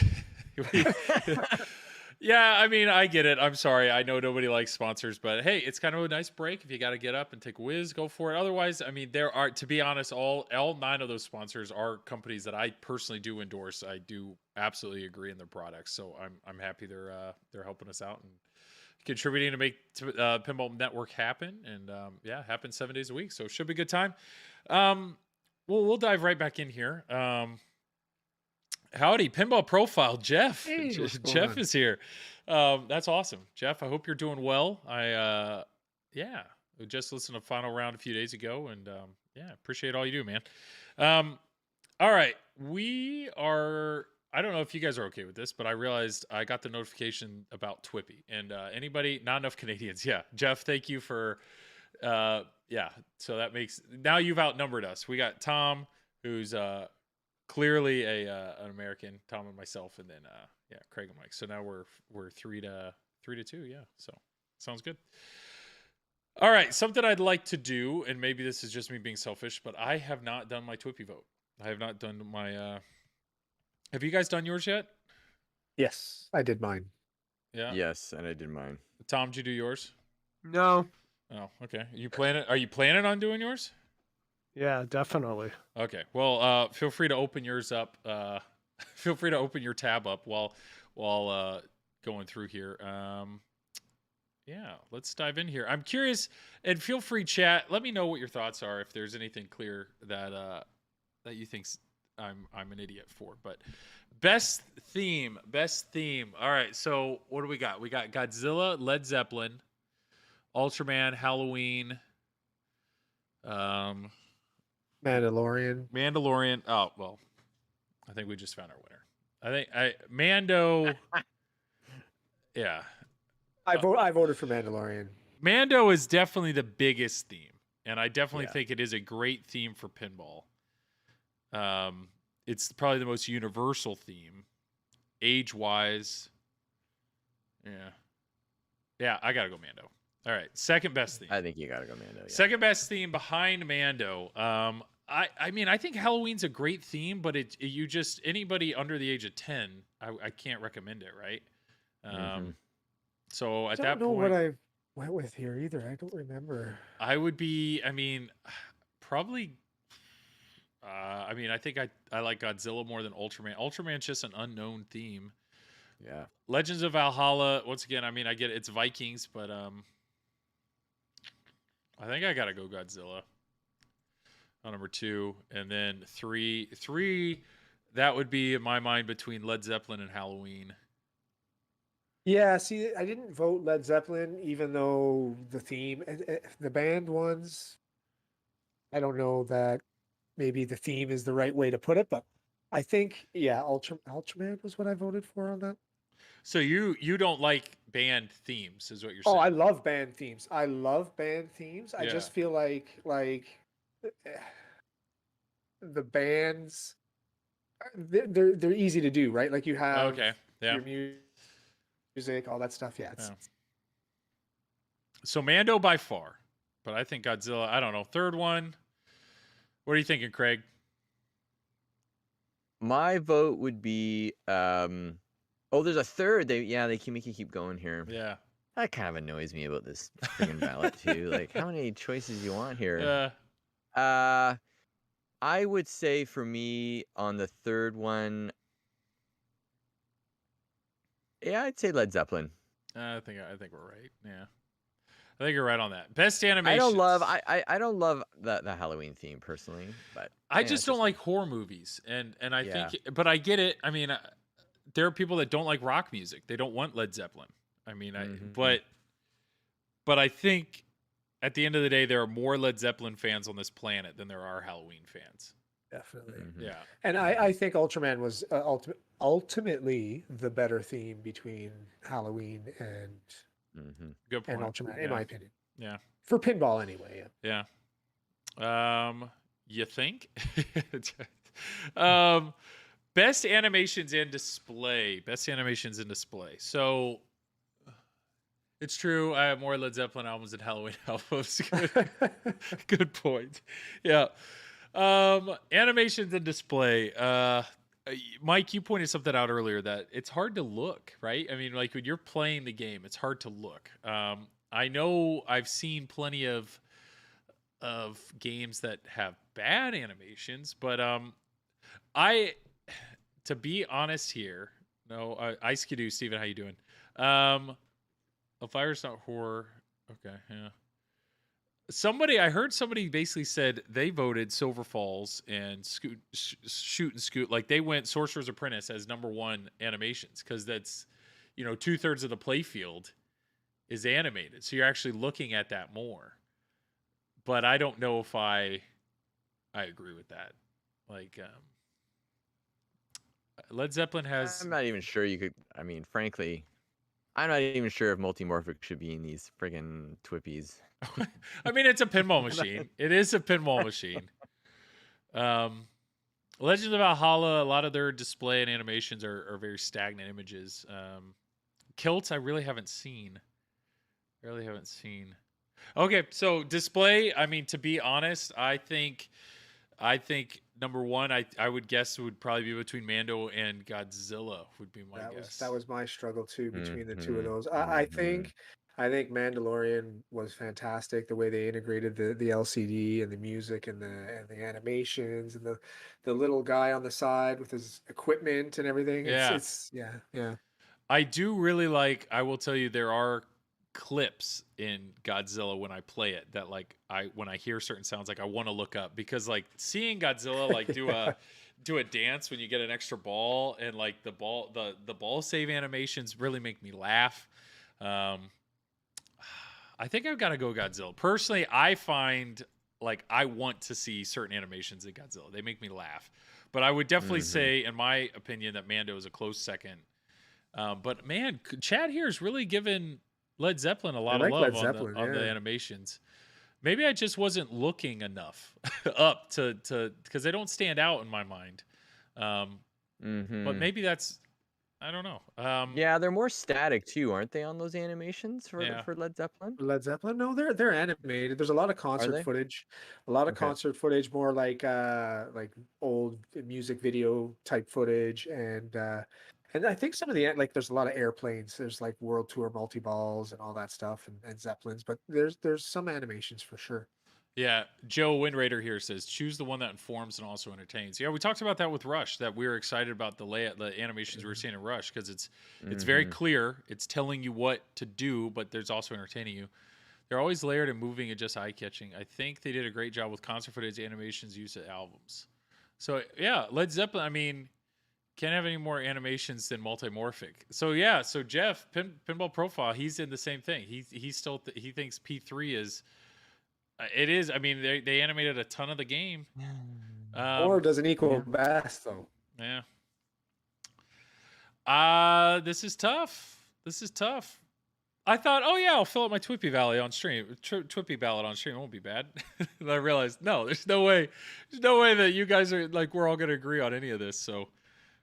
yeah, I mean, I get it. I'm sorry. I know nobody likes sponsors, but hey, it's kind of a nice break. If you got to get up and take a whiz, go for it. Otherwise, I mean, there are, to be honest, all 9 of those sponsors are companies that I personally do endorse. I do absolutely agree in their products. So I'm happy they're helping us out and contributing to make Pinball Network happen. And yeah, happens 7 days a week. So it should be a good time. We'll dive right back in here. Howdy, Pinball Profile, Jeff. Hey, what's going Jeff on? is here. That's awesome, Jeff. I hope you're doing well. We just listened to Final Round a few days ago, and yeah, appreciate all you do, man. All right, we are. I don't know if you guys are okay with this, but I realized I got the notification about Twippy, and anybody, not enough Canadians. Yeah, Jeff, thank you for. Yeah, so that makes now you've outnumbered us. We got Tom, who's clearly an American, Tom and myself, and then yeah, Craig and Mike. So now we're 3-2. Yeah, so sounds good. All right, something I'd like to do, and maybe this is just me being selfish, but I have not done my Twippy vote. I have not done my. Have you guys done yours yet? Yes, I did mine. Yeah. Yes, and I did mine. Tom, did you do yours? No. Oh, okay. Are you planning on doing yours? Yeah, definitely. Okay. Well, feel free to open yours up. Feel free to open your tab up while going through here. Yeah, let's dive in here. I'm curious, and feel free chat. Let me know what your thoughts are if there's anything clear that you think I'm an idiot for. But best theme. All right. So what do we got? We got Godzilla, Led Zeppelin, Ultraman, Halloween. Mandalorian. Oh, well, I think we just found our winner. Mando. Yeah. I voted for Mandalorian. Mando is definitely the biggest theme, and I definitely think it is a great theme for pinball. It's probably the most universal theme, age-wise. Yeah, I gotta go Mando. All right, second best theme. I think you gotta go Mando. Yeah. Second best theme behind Mando. I mean, I think Halloween's a great theme, but you just anybody under the age of 10, I can't recommend it, right? So at that point, I don't know what I went with here either. I don't remember. I would be. I mean, probably. I mean, I think I like Godzilla more than Ultraman. Ultraman's just an unknown theme. Yeah. Legends of Valhalla. Once again, I mean, I get it's Vikings, but I think I gotta go Godzilla on number 2, and then 3. That would be in my mind between Led Zeppelin and Halloween. Yeah, see, I didn't vote Led Zeppelin, even though the theme, the band ones, I don't know that maybe the theme is the right way to put it, but I think, yeah, Ultraman was what I voted for on that. So you don't like band themes, is what you're saying? Oh, I love band themes. I just feel like the bands, they're easy to do, right? Like you have your music, all that stuff. Yeah. So Mando by far, but I think Godzilla. I don't know. Third one. What are you thinking, Craig? My vote would be. Oh, there's a third. They make you keep going here. Yeah. That kind of annoys me about this freaking ballot too. Like, how many choices you want here? I would say for me on the third one, yeah, I'd say Led Zeppelin. I think we're right. Yeah, I think you're right on that. Best animation. I don't love the Halloween theme personally, but I just don't like horror movies, and I think, but I get it. I mean, there are people that don't like rock music. They don't want Led Zeppelin. I mean, but I think at the end of the day, there are more Led Zeppelin fans on this planet than there are Halloween fans. Definitely. Yeah. And I think Ultraman was ultimately the better theme between Halloween and Good point. and Ultraman, in my opinion. Yeah. For pinball, anyway. Yeah. You think? Best animations in display. So it's true. I have more Led Zeppelin albums than Halloween albums. Good point. Yeah. Animations and display. Mike, you pointed something out earlier that it's hard to look, right? I mean, like when you're playing the game, it's hard to look. I know I've seen plenty of games that have bad animations, but I, to be honest here, no, Ice Skidoo, Steven, how you doing? A Fire's Not Horror. Okay, yeah. I heard somebody basically said they voted Silver Falls and Shoot and Scoot. Like they went Sorcerer's Apprentice as #1 animations because that's, 2/3 of the playfield is animated. So you're actually looking at that more. But I don't know if I agree with that. Like, Led Zeppelin has. I'm not even sure you could. I mean, frankly, I'm not even sure if Multimorphic should be in these friggin' Twippies. I mean, it's a pinball machine. It is a pinball machine. Legends of Valhalla, a lot of their display and animations are very stagnant images. Kilts, I really haven't seen. Okay, so display, I mean, to be honest, I think #1, I would guess would probably be between Mando and Godzilla would be my guess. That was my struggle too between the two of those. I think Mandalorian was fantastic. The way they integrated the LCD and the music and the animations and the little guy on the side with his equipment and everything. Yeah. Yeah. I do really like. I will tell you, there are clips in Godzilla when I play it that like when I hear certain sounds, like I want to look up because like seeing Godzilla like do a dance when you get an extra ball and like the ball save animations really make me laugh. I think I've got to go Godzilla. Personally, I find like I want to see certain animations in Godzilla. They make me laugh. But I would definitely say, in my opinion, that Mando is a close second. But man, Chad here is really giving Led Zeppelin a lot of love on the animations. Maybe I just wasn't looking enough up to because they don't stand out in my mind. But maybe that's, I don't know. Yeah, they're more static too, aren't they, on those animations for Led Zeppelin? Led Zeppelin? No, they're animated. There's a lot of concert footage. Concert footage, more like old music video type footage, and I think some of the there's a lot of airplanes. There's like World Tour multi-balls and all that stuff and Zeppelins, but there's some animations for sure. Yeah, Joe Windrader here says, choose the one that informs and also entertains. Yeah, we talked about that with Rush, that we were excited about the animations we were seeing in Rush because it's very clear. It's telling you what to do, but there's also entertaining you. They're always layered and moving and just eye-catching. I think they did a great job with concert footage animations used at albums. So, yeah, Led Zeppelin, I mean, can't have any more animations than multimorphic. So, yeah, so Jeff, Pinball Profile, he's in the same thing. He thinks P3 is... It is. I mean, they animated a ton of the game. Or doesn't equal best, though. Yeah. This is tough. I thought, oh yeah, I'll fill up my Twippy Valley on stream. Twippy ballot on stream. It won't be bad. And I realized, no, there's no way that you guys are like, we're all going to agree on any of this. So,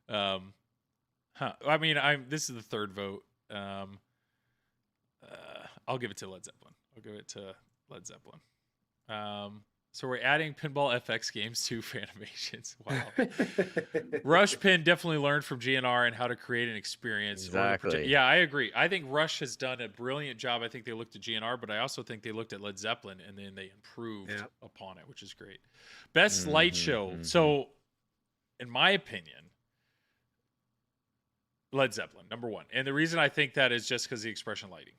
I mean, this is the third vote. I'll give it to Led Zeppelin. So we're adding Pinball FX games too for animations. Wow. Rush Pin definitely learned from GNR and how to create an experience. Exactly. Yeah, I agree. I think Rush has done a brilliant job. I think they looked at GNR, but I also think they looked at Led Zeppelin and then they improved upon it, which is great. Best light show. So, in my opinion, Led Zeppelin, #1. And the reason I think that is just because of the expression lighting.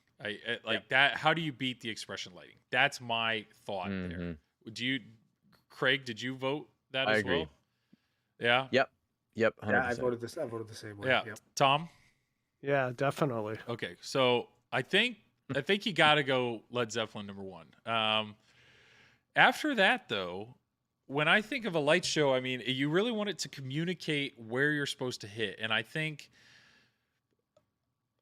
That. How do you beat the expression lighting? That's my thought there. Craig, did you vote that as agree. well? Yeah. Yep. 100%. Yeah, I voted the same way. Yeah. Yep. Tom? Yeah, definitely. Okay. So I think you got to go Led Zeppelin #1. After that, though, when I think of a light show, I mean, you really want it to communicate where you're supposed to hit. And I think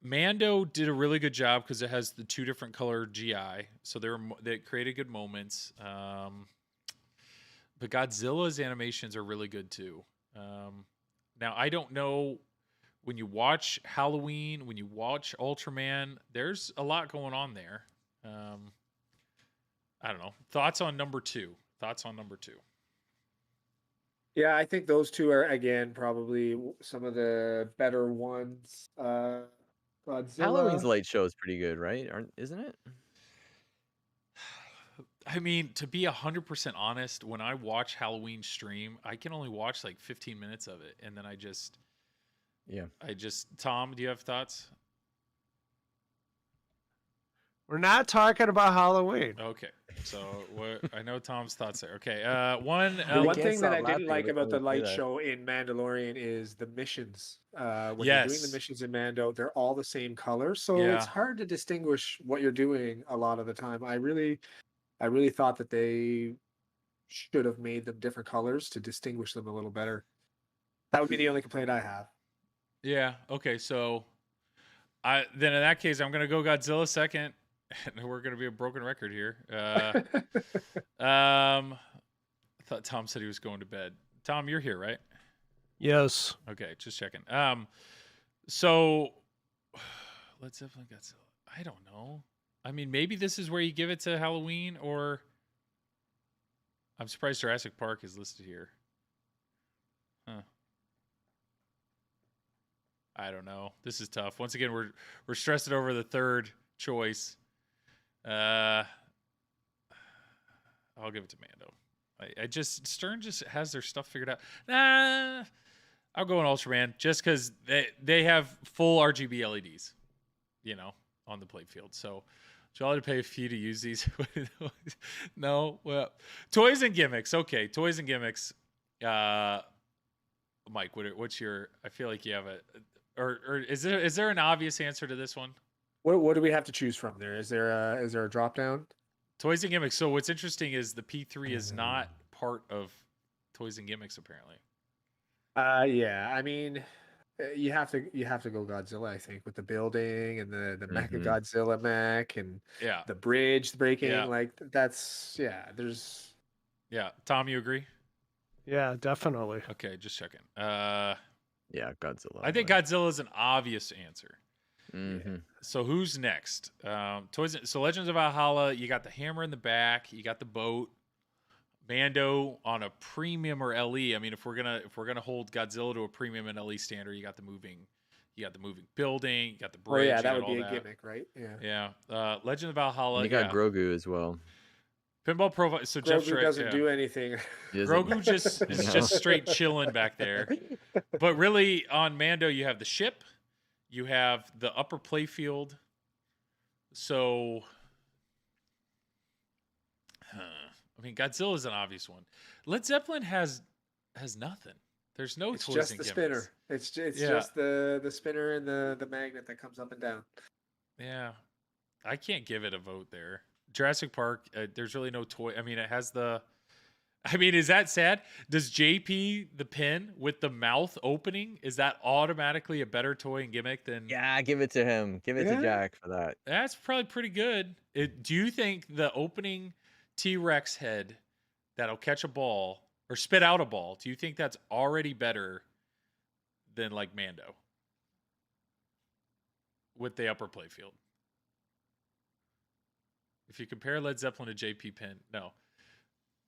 Mando did a really good job because it has the 2 different color GI, so they created good moments. But Godzilla's animations are really good too. Now I don't know, when you watch Halloween, when you watch Ultraman, there's a lot going on there. I don't know. Thoughts on number 2? Yeah, I think those two are again probably some of the better ones. Halloween's Godzilla. light show is pretty good, right? Isn't it? I mean, to be 100% honest, when I watch Halloween stream, I can only watch like 15 minutes of it, and then Yeah. Tom, do you have thoughts? We're not talking about Halloween. Okay, so I know Tom's thoughts there. Okay, one The We one can't thing that stop I didn't laughing like every about time the we say light that. show in Mandalorian is the missions. When you're doing the yes, missions in Mando, they're all the same color, so it's yeah, hard to distinguish what you're doing a lot of the time. I really thought that they should have made them different colors to distinguish them a little better. That would be the only complaint I have. yeah. Okay, so then in that case, I'm gonna go Godzilla second, and we're gonna be a broken record here. I thought Tom said he was going to bed. Tom, you're here, right? Yes. Okay, just checking. So Led Zeppelin, Godzilla. I don't know. I mean, maybe this is where you give it to Halloween, or I'm surprised Jurassic Park is listed here. Huh. I don't know. This is tough. Once again, we're stressing over the third choice. I'll give it to Mando. Stern just has their stuff figured out. Nah, I'll go in Ultraman just because they have full RGB LEDs, on the play field. So, jolly to pay a fee to use these. No, well, toys and gimmicks. Okay, toys and gimmicks. Mike, what's your? I feel like you have or is there an obvious answer to this one? What do we have to choose from there? Is there a drop down? Toys and gimmicks. So what's interesting is the P3 is not part of toys and gimmicks apparently. Yeah. I mean, you have to go Godzilla, I think, with the building and the Mecha Godzilla mech and Yeah. the bridge breaking. Yeah. Like that's there's Yeah. Tom, you agree? Yeah, definitely. Okay, just checking. Yeah, Godzilla. I think Godzilla is an obvious answer. Mm-hmm. So who's next? So Legends of Valhalla, you got the hammer in the back, you got the boat. Mando on a premium or LE. I mean, if we're gonna hold Godzilla to a premium and LE standard, you got the moving building, you got the bridge. Oh yeah, you that got would all be a gimmick, right? Yeah. Yeah. Legend of Valhalla. And you got Grogu as well. Pinball Pro. So Jeff Grogu doesn't do anything. Grogu is just straight chilling back there. But really, on Mando, you have the ship, you have the upper playfield. So, I mean, Godzilla is an obvious one. Led Zeppelin has nothing. There's no It's toys just and the gimmicks. spinner. It's just the spinner and the magnet that comes up and down. Yeah, I can't give it a vote there. Jurassic Park, there's really no toy. I mean, it has the. I mean, is that sad? Does JP the pin with the mouth opening, is that automatically a better toy and gimmick than? Yeah, give it to him. Give it to Jack for that. That's probably pretty good. Do you think the opening T-Rex head that'll catch a ball or spit out a ball, do you think that's already better than like Mando with the upper playfield? If you compare Led Zeppelin to JP Pin, no.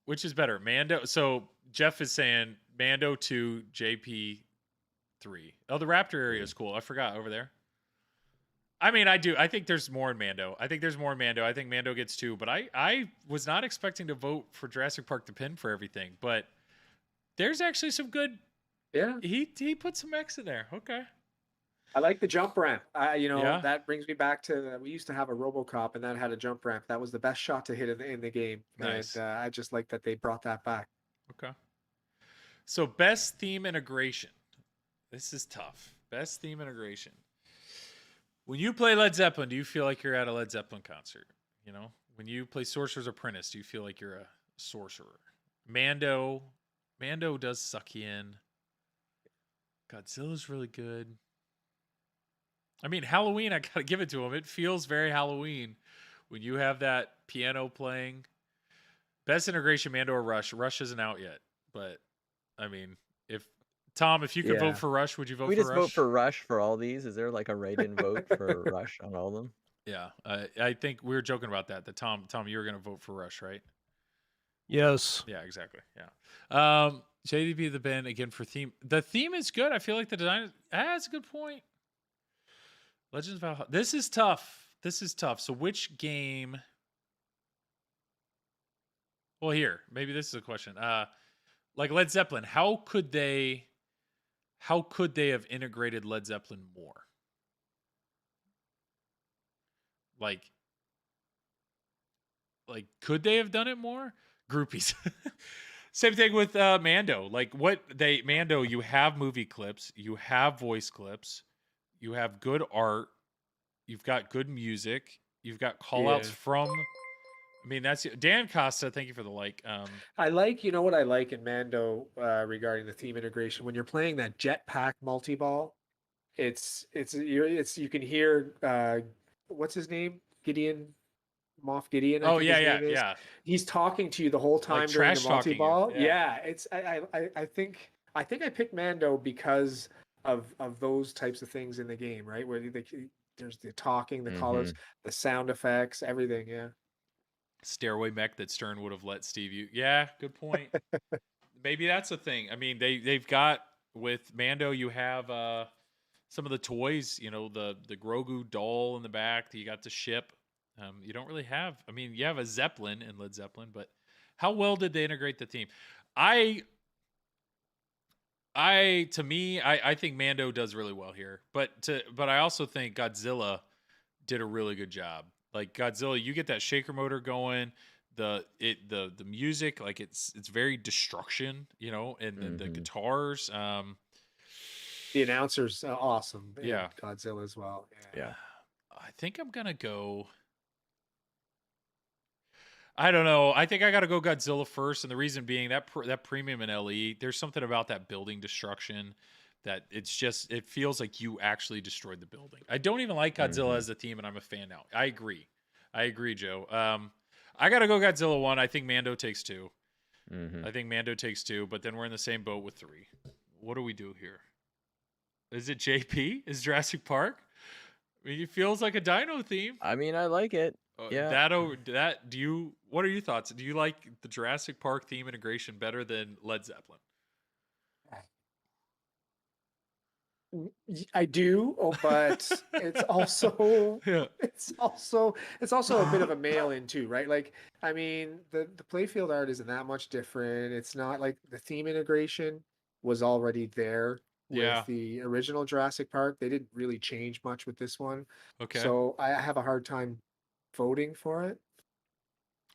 Which is better? Mando. So Jeff is saying Mando 2, JP 3. Oh, the Raptor area is cool. I forgot over there. I mean, I do. I think there's more in Mando. I think Mando gets 2, but I was not expecting to vote for Jurassic Park to pin for everything, but there's actually some good. Yeah. He put some X in there. Okay. I like the jump ramp. That brings me back to we used to have a RoboCop and that had a jump ramp. That was the best shot to hit in the game. Nice. And I just like that they brought that back. Okay. So best theme integration. This is tough. Best theme integration. When you play Led Zeppelin, do you feel like you're at a Led Zeppelin concert? When you play Sorcerer's Apprentice, do you feel like you're a sorcerer? Mando does suck you in. Godzilla's really good. I mean, Halloween, I gotta give it to him. It feels very Halloween when you have that piano playing. Best integration, Mando or Rush. Rush isn't out yet, but I mean, if you could vote for Rush, would you vote for Rush? We just vote for Rush for all these. Is there like a write-in vote for Rush on all of them? Yeah, I think we were joking about that. Tom, you were gonna vote for Rush, right? Yes. Yeah, exactly. Yeah. JDB the band again for theme. The theme is good. I feel like the design. That's a good point. Legends of Valhalla. This is tough. This is tough. So which game? Well, here maybe this is a question. Like Led Zeppelin, how could they have integrated Led Zeppelin more? Like could they have done it more? Groupies. Same thing with Mando. Like Mando, you have movie clips, you have voice clips, you have good art, you've got good music, you've got call outs from, I mean, that's Dan Costa. Thank you for the like. I like, you know what I like in Mando regarding the theme integration, when you're playing that jetpack multi-ball, you can hear what's his name? Moff Gideon, I Oh think yeah, his yeah, name is. yeah. He's talking to you the whole time Like during the trash talking you, multi-ball. yeah. Yeah, it's I think I picked Mando because of those types of things in the game, right? Where there's the talking, the colors, the sound effects, everything. Yeah. Stairway mech that Stern would have let Steve use. Yeah, good point. Maybe that's a thing. I mean, they've got with Mando, you have some of the toys, you know, the Grogu doll in the back. You got the ship. You don't really have. I mean, you have a Zeppelin in Led Zeppelin, but how well did they integrate the theme? I think Mando does really well here, but I also think Godzilla did a really good job. Like Godzilla, you get that shaker motor going, the music, like it's very destruction, you know, and the guitars. The announcer's awesome. Yeah, Godzilla as well. Yeah. I think I'm gonna go. I don't know. I think I got to go Godzilla first, and the reason being that premium in LE, there's something about that building destruction that it feels like you actually destroyed the building. I don't even like Godzilla as a theme, and I'm a fan now. I agree, Joe. I got to go Godzilla 1. I think Mando takes 2. I think Mando takes 2, but then we're in the same boat with 3. What do we do here? Is it JP? Is Jurassic Park? I mean, it feels like a dino theme. I mean, I like it. Yeah. What are your thoughts? Do you like the Jurassic Park theme integration better than Led Zeppelin? I do, but it's also it's also a bit of a mail-in too, right? Like, I mean, the playfield art isn't that much different. It's not like the theme integration was already there with the original Jurassic Park. They didn't really change much with this one. Okay. So I have a hard time voting for it.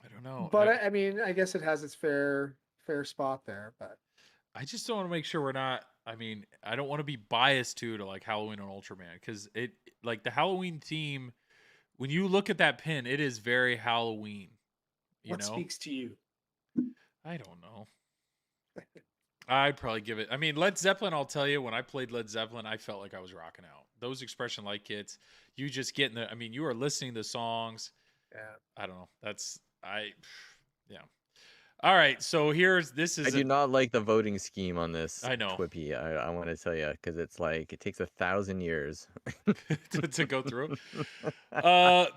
I don't know. But I mean, I guess it has its fair spot there, but I just don't want to make sure we're not. I mean, I don't want to be biased to like Halloween on Ultraman, because it, like, the Halloween theme, when you look at that pin, it is very Halloween. What speaks to you? I don't know. I'd probably give it. I mean, Led Zeppelin, I'll tell you, when I played Led Zeppelin, I felt like I was rocking out. Those Expression Light kits, you just get in the. I mean, you are listening to songs. Yeah. I don't know. Yeah. All right, so this is. I do not like the voting scheme on this. I know. Twippy. I want to tell you, because it's like it takes 1,000 years to go through.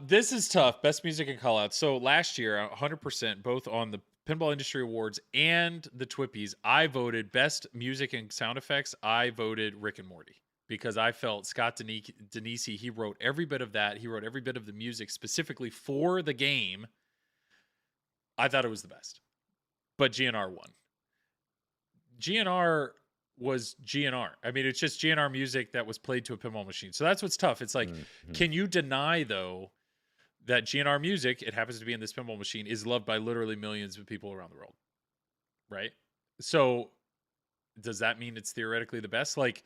This is tough. Best music and callouts. So last year, 100%, both on the Pinball Industry Awards and the Twippies, I voted best music and sound effects. I voted Rick and Morty, because I felt Scott Denisi, he wrote every bit of that. He wrote every bit of the music specifically for the game. I thought it was the best. But GNR won. GNR was GNR. I mean, it's just GNR music that was played to a pinball machine. So that's what's tough. It's like, can you deny, though, that GNR music, it happens to be in this pinball machine, is loved by literally millions of people around the world? Right? So does that mean it's theoretically the best? Like,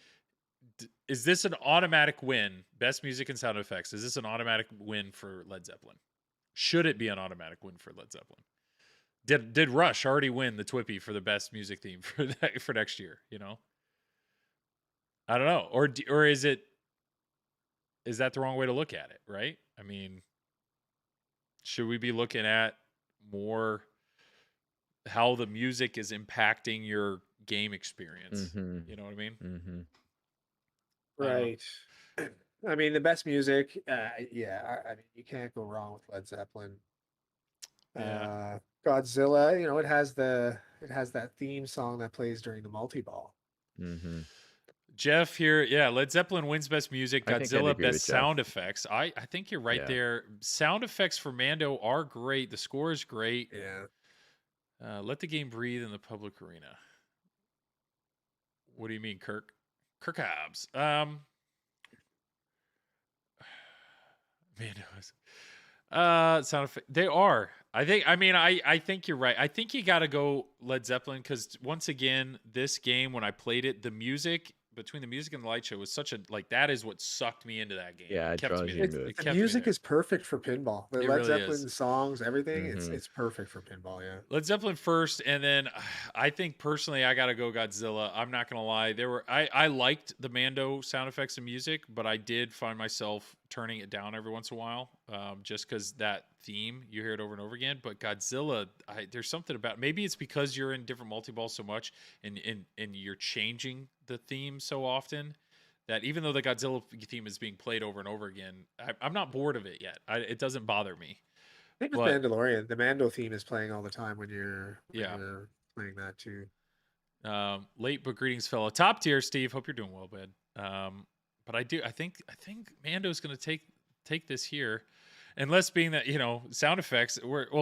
is this an automatic win? Best music and sound effects. Is this an automatic win for Led Zeppelin? Should it be an automatic win for Led Zeppelin? Did Rush already win the Twippy for the best music theme for next year? You know, I don't know. Or is that the wrong way to look at it? Right? I mean, should we be looking at more how the music is impacting your game experience? You know what I mean? Right. I mean, the best music. I mean, you can't go wrong with Led Zeppelin. Yeah. Godzilla, you know, it has the It has that theme song that plays during the multi-ball. Mm-hmm. Jeff here, yeah. Led Zeppelin wins best music. I think I'd Godzilla agree best with Jeff. sound effects. I think you're right Yeah. there. Sound effects for Mando are great. The score is great. Yeah. Let the game breathe in the public arena. What do you mean, Kirk? Kirk Hobbs. Mando is. Sound effect. They are. I think you're right. I think you got to go Led Zeppelin because once again, this game when I played it, the music between the music and the light show was such a that is what sucked me into that game. Yeah, it kept draws me you there. into it. It The kept me music there. is perfect for pinball. The It Led really Zeppelin is. songs, everything, Mhm. it's perfect for pinball. Yeah. Led Zeppelin first, and then I think personally I gotta go Godzilla. I'm not gonna lie. I liked the Mando sound effects and music, but I did find myself turning it down every once in a while, just because that theme you hear it over and over again. But Godzilla, there's something about maybe it's because you're in different multi-balls so much, and you're changing the theme so often that even though the Godzilla theme is being played over and over again, I'm not bored of it yet. It doesn't bother me. I think with But- Mandalorian, the Mando theme is playing all the time when you're playing that too. Late but greetings, fellow. Top tier, Steve. Hope you're doing well, bud. But I think Mando's gonna take this here, unless being that sound effects.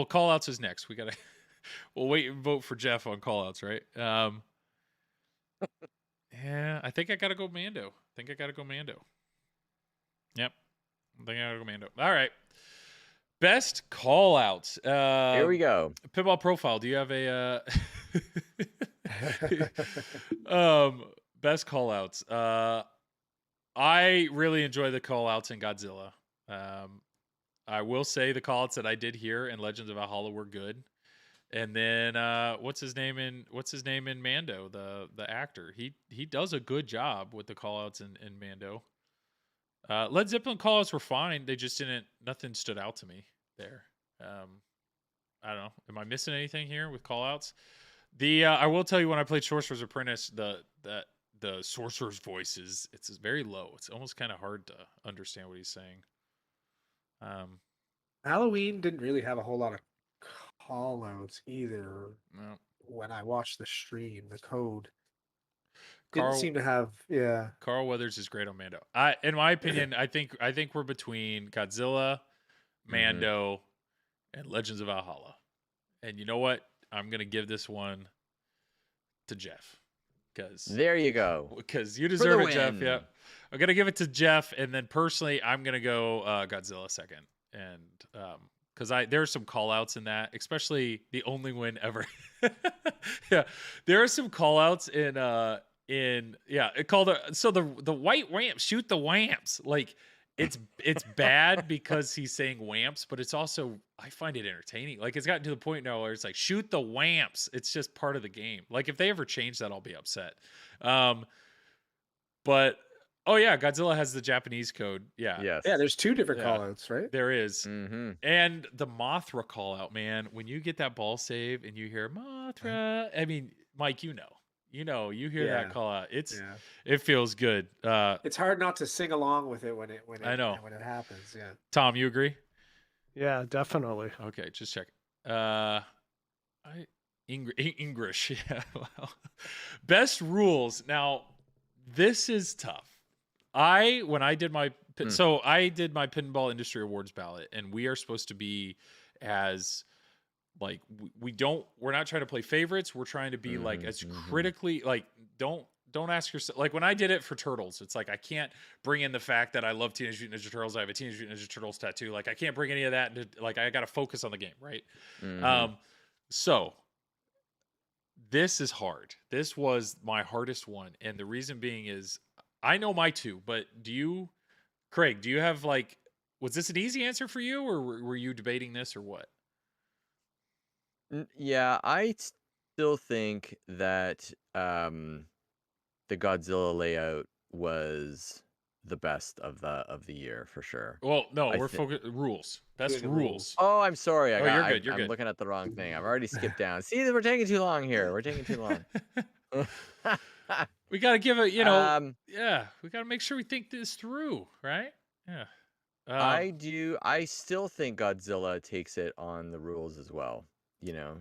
Call outs is next. We gotta we'll wait and vote for Jeff on call outs, right? Yeah, I think I gotta go Mando. Yep, I think I gotta go Mando. All right. Best call outs. Here we go. Pinball profile. Do you have a best call outs? I really enjoy the call outs in Godzilla. I will say the call outs that I did here in Legends of Valhalla were good. And then what's his name in Mando, the actor. He does a good job with the call outs in Mando. Led Zeppelin call outs were fine. They just nothing stood out to me there. I don't know. Am I missing anything here with call outs? I will tell you when I played Sorcerer's Apprentice, the sorcerer's voice it's very low. It's almost kind of hard to understand what he's saying. Halloween didn't really have a whole lot of call outs either. No. When I watched the stream, the code Carl- didn't seem to have. Yeah. Carl Weathers is great on Mando. In my opinion, I think we're between Godzilla, Mando, and Legends of Valhalla. And you know what? I'm gonna give this one to Jeff. There you go. Because you deserve it, Jeff. win. Yeah. I'm gonna give it to Jeff, and then personally, I'm gonna go Godzilla second. And because there are some call outs in that, especially the only win ever. Yeah. There are some call outs in it called the white wamps, shoot the wamps. Like it's bad because he's saying wamps, but it's also I find it entertaining. Like it's gotten to the point now where it's like shoot the wamps. It's just part of the game. Like if they ever change that, I'll be upset. But oh yeah, Godzilla has the Japanese code. Yeah. Yes. Yeah, there's two different Yeah. call outs, right? There is. Mm-hmm. And the Mothra call out, man, when you get that ball save and you hear Mothra, I mean, Mike, you hear Yeah. that call out. Yeah. It feels good. It's hard not to sing along with it when it I know. when it happens. Yeah. Tom, you agree? Yeah, definitely. Okay, just check. English. Yeah. Wow. Best rules. Now, this is tough. When I did my I did my Pinball Industry Awards ballot, and we are supposed to be as like we're not trying to play favorites. We're trying to be like as critically like don't ask yourself like when I did it for Turtles, it's like I can't bring in the fact that I love Teenage Mutant Ninja Turtles. I have a Teenage Mutant Ninja Turtles tattoo. Like I can't bring any of that into like I got to focus on the game, right? So this is hard. This was my hardest one, and the reason being is I know my two, but Craig, do you have like was this an easy answer for you, or were you debating this, or what? Yeah, I still think that the Godzilla layout was the best of the year for sure. Well, no, I we're think- focused rules. Best Doing the rules. rules. Oh, I'm sorry. Oh, you're good, you're I'm good. looking at the wrong thing. I've already skipped down. See, we're taking too long here. We're taking too long. We got to give it, Um, we got to make sure we think this through, right? Yeah. I still think Godzilla takes it on the rules as well. You know,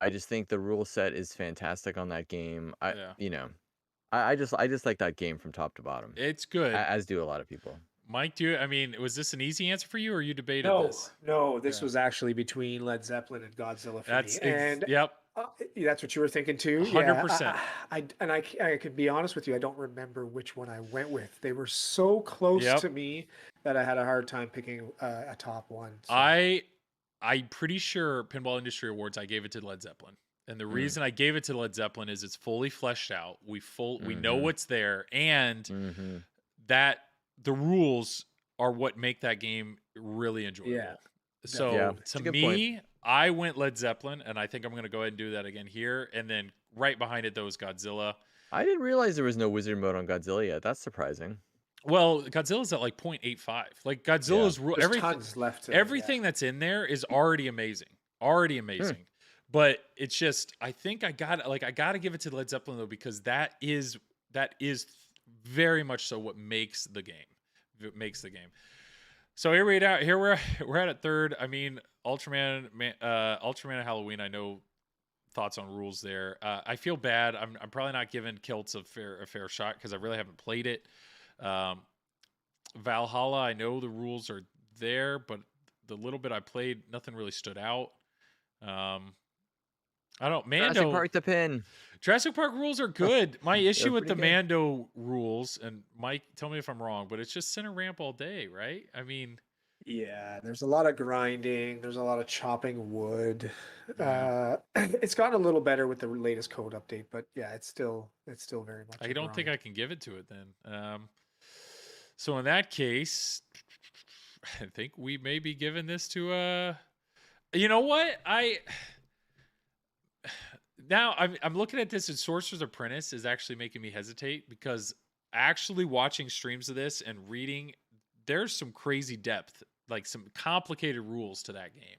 I just think the rule set is fantastic on that game. Yeah. I just like that game from top to bottom, It's good. as do a lot of people. Mike, was this an easy answer for you, or you debated No, this? no, this Yeah. was actually between Led Zeppelin and Godzilla for me. And yep. that's what you were thinking too. 100%. I could be honest with you. I don't remember which one I went with. They were so close Yep. to me that I had a hard time picking a top one. So. I'm pretty sure Pinball Industry Awards, I gave it to Led Zeppelin. And the reason I gave it to Led Zeppelin is it's fully fleshed out. We know what's there, and that the rules are what make that game really enjoyable. Yeah. So to me, I went Led Zeppelin, and I think I'm going to go ahead and do that again here. And then right behind it, though, is Godzilla. I didn't realize there was no wizard mode on Godzilla yet. That's surprising. Well, Godzilla's at like 0.85. Like Godzilla's tons left. Everything that's in there is already amazing. Already amazing. But it's just, I think I got to give it to Led Zeppelin though, because that is very much so what makes the game. It makes the game. So here we're at a third. I mean, Ultraman and Halloween. I know thoughts on rules there. I feel bad. I'm probably not giving Kilts a fair shot because I really haven't played it. Valhalla, I know the rules are there, but the little bit I played, nothing really stood out. I don't. Mando. Jurassic Park the pin. Jurassic Park rules are good. My issue with the Mando rules, and Mike, tell me if I'm wrong, but it's just center ramp all day, right? I mean, yeah, there's a lot of grinding. There's a lot of chopping wood. It's gotten a little better with the latest code update, but yeah, it's still very much. I don't think I can give it to it then. So in that case, I think we may be giving this to you know what? Now I'm looking at this, and Sorcerer's Apprentice is actually making me hesitate, because actually watching streams of this and reading, there's some crazy depth, like some complicated rules to that game,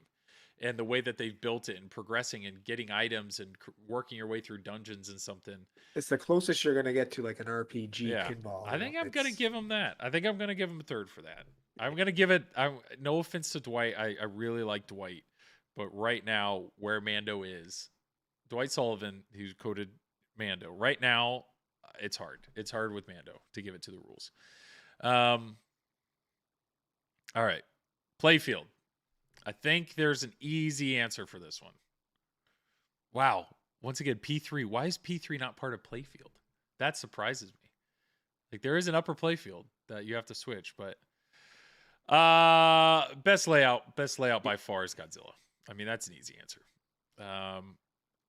and the way that they've built it and progressing and getting items and working your way through dungeons and something. It's the closest you're going to get to like an RPG pinball. I think I'm going to give them that. I think I'm going to give them a third for that. I'm going to give it, no offense to Dwight. I really like Dwight, but right now where Mando is, Dwight Sullivan, who's coded Mando, right now, it's hard. It's hard with Mando to give it to the rules. All right. Playfield. I think there's an easy answer for this one. Wow. Once again, P3. Why is P3 not part of Playfield? That surprises me. Like, there is an upper playfield that you have to switch, but best layout by far is Godzilla. I mean, that's an easy answer.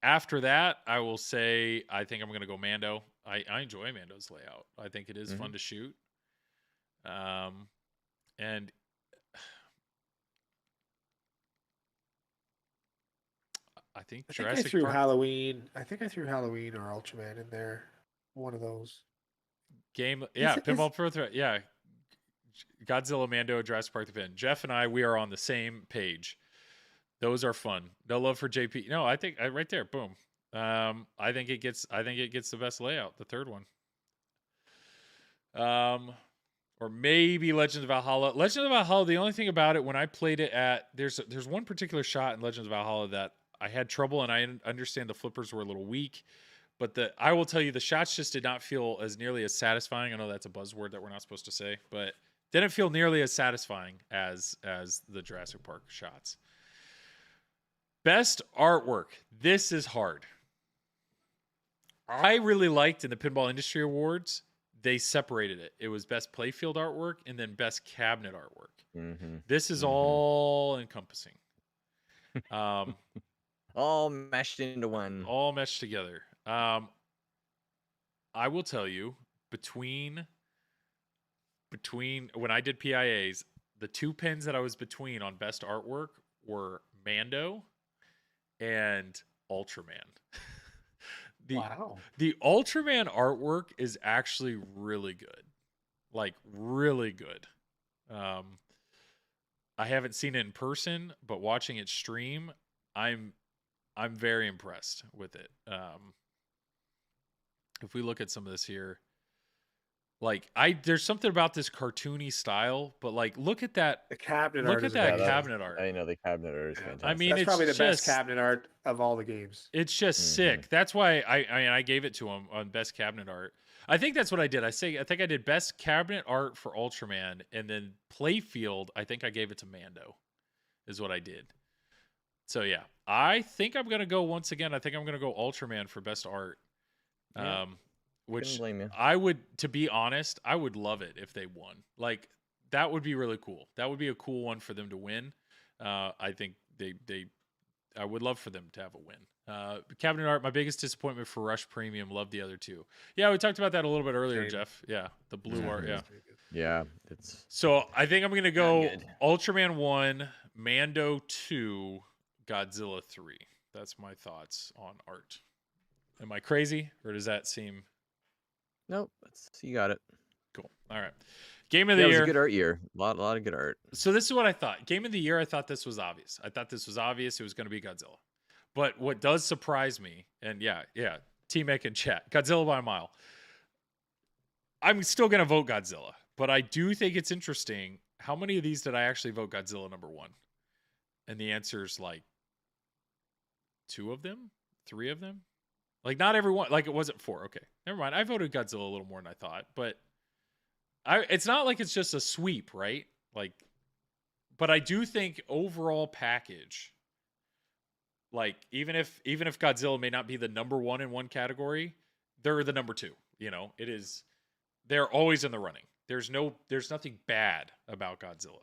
After that, I will say I think I'm going to go Mando. I enjoy Mando's layout. I think it is fun to shoot. And I think I threw Halloween. I think I threw Halloween or Ultraman in there. One of those. Pinball Pro Threat. Yeah. Godzilla, Mando, Jurassic Park the Pin. Jeff and I, we are on the same page. Those are fun. No love for JP. No, I think right there, boom. I think it gets the best layout, the third one. Or maybe Legends of Valhalla. Legends of Valhalla, the only thing about it, when I played it there's one particular shot in Legends of Valhalla that I had trouble, and I understand the flippers were a little weak, but I will tell you, the shots just did not feel as nearly as satisfying. I know that's a buzzword that we're not supposed to say, but didn't feel nearly as satisfying as the Jurassic Park shots. Best artwork. This is hard. I really liked in the Pinball Industry Awards, they separated it. It was best playfield artwork and then best cabinet artwork. This is all encompassing. All meshed into one. All meshed together. I will tell you, between when I did PIAs, the two pins that I was between on best artwork were Mando and Ultraman. The Ultraman artwork is actually really good. Like, really good. I haven't seen it in person, but watching it stream, I'm very impressed with it. If we look at some of this here, Like there's something about this cartoony style, but like look at that The cabinet look art at is that amazing. cabinet art. I know the cabinet art is Yeah. fantastic. I mean, That's it's probably the best just cabinet art of all the games. it's just sick. That's why I gave it to him on best cabinet art. I think that's what I did. I think I did best cabinet art for Ultraman, and then playfield. I think I gave it to Mando, is what I did. So yeah, I think I'm gonna go once again. I think I'm gonna go Ultraman for best art. Yeah. Which Couldn't blame you. I would, to be honest, I would love it if they won. Like that would be really cool. That would be a cool one for them to win. I think I would love for them to have a win. Cabinet art, my biggest disappointment for Rush Premium. Love the other two. Yeah, we talked about that a little bit earlier, Same. Jeff. Yeah, the blue art. Yeah. Yeah, it's So I think I'm gonna go good. Ultraman 1, Mando 2, Godzilla 3. That's my thoughts on art. Am I crazy, or does that seem nope. You got it. cool? All right. Game of the Yeah, it was year. a good art year. A lot of good art. So this is what I thought. Game of the year, I thought this was obvious. I thought this was obvious. It was going to be Godzilla. But what does surprise me, and yeah, T-Mac and chat, Godzilla by a mile. I'm still going to vote Godzilla, but I do think it's interesting. How many of these did I actually vote Godzilla number 1? And the answer is like 2 of them, 3 of them. Like not everyone. Like it wasn't 4. Okay, never mind. I voted Godzilla a little more than I thought, but it's not like it's just a sweep, right? Like, but I do think overall package, like even if Godzilla may not be the number 1 in one category, they're the number 2. You know, it is. They're always in the running. There's nothing bad about Godzilla.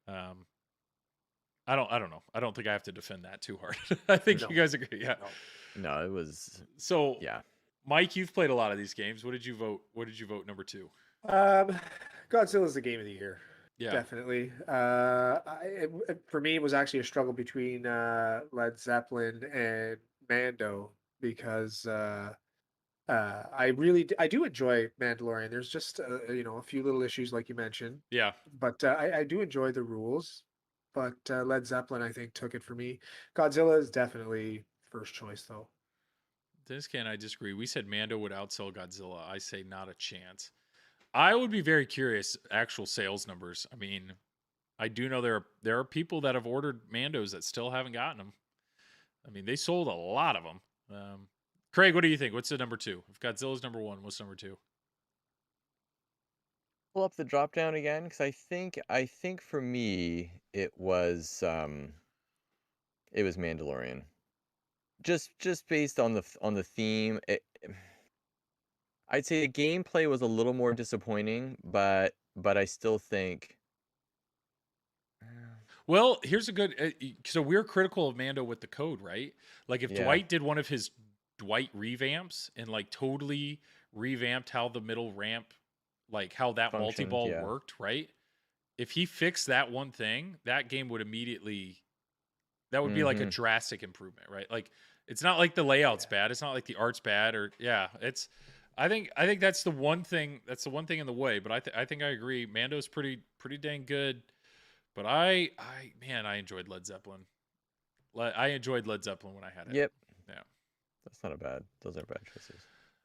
I don't know. I don't think I have to defend that too hard. I think you guys agree. Yeah. No, it was. So Yeah. Mike, you've played a lot of these games. What did you vote? What did you vote number 2? Godzilla's the game of the year. Yeah. Definitely. For me, it was actually a struggle between Led Zeppelin and Mando because I do enjoy Mandalorian. There's just a few little issues like you mentioned, Yeah. but I do enjoy the rules. But Led Zeppelin, I think, took it for me. Godzilla is definitely first choice, though. Dennis and I disagree. We said Mando would outsell Godzilla. I say not a chance. I would be very curious actual sales numbers. I mean, I do know there are people that have ordered Mandos that still haven't gotten them. I mean, they sold a lot of them. Craig, what do you think? What's the number 2? If Godzilla's number 1, what's number 2? Pull up the drop down again because I think for me it was Mandalorian. Just based on the theme, I'd say the gameplay was a little more disappointing, but I still think. Well, here's a good. So we're critical of Mando with the code, right? Like if Yeah. Dwight did one of his Dwight revamps and like totally revamped how the middle ramp, like how that Functioned, multi-ball yeah. worked, right? If he fixed that one thing, that game would immediately. That would be like a drastic improvement, right? Like it's not like the layout's bad. It's not like the art's bad, or it's. I think that's the one thing. That's the one thing in the way. But I think I agree. Mando's pretty dang good. But I enjoyed Led Zeppelin. I enjoyed Led Zeppelin when I had it. Yep. Yeah. That's not a bad. Those are bad choices.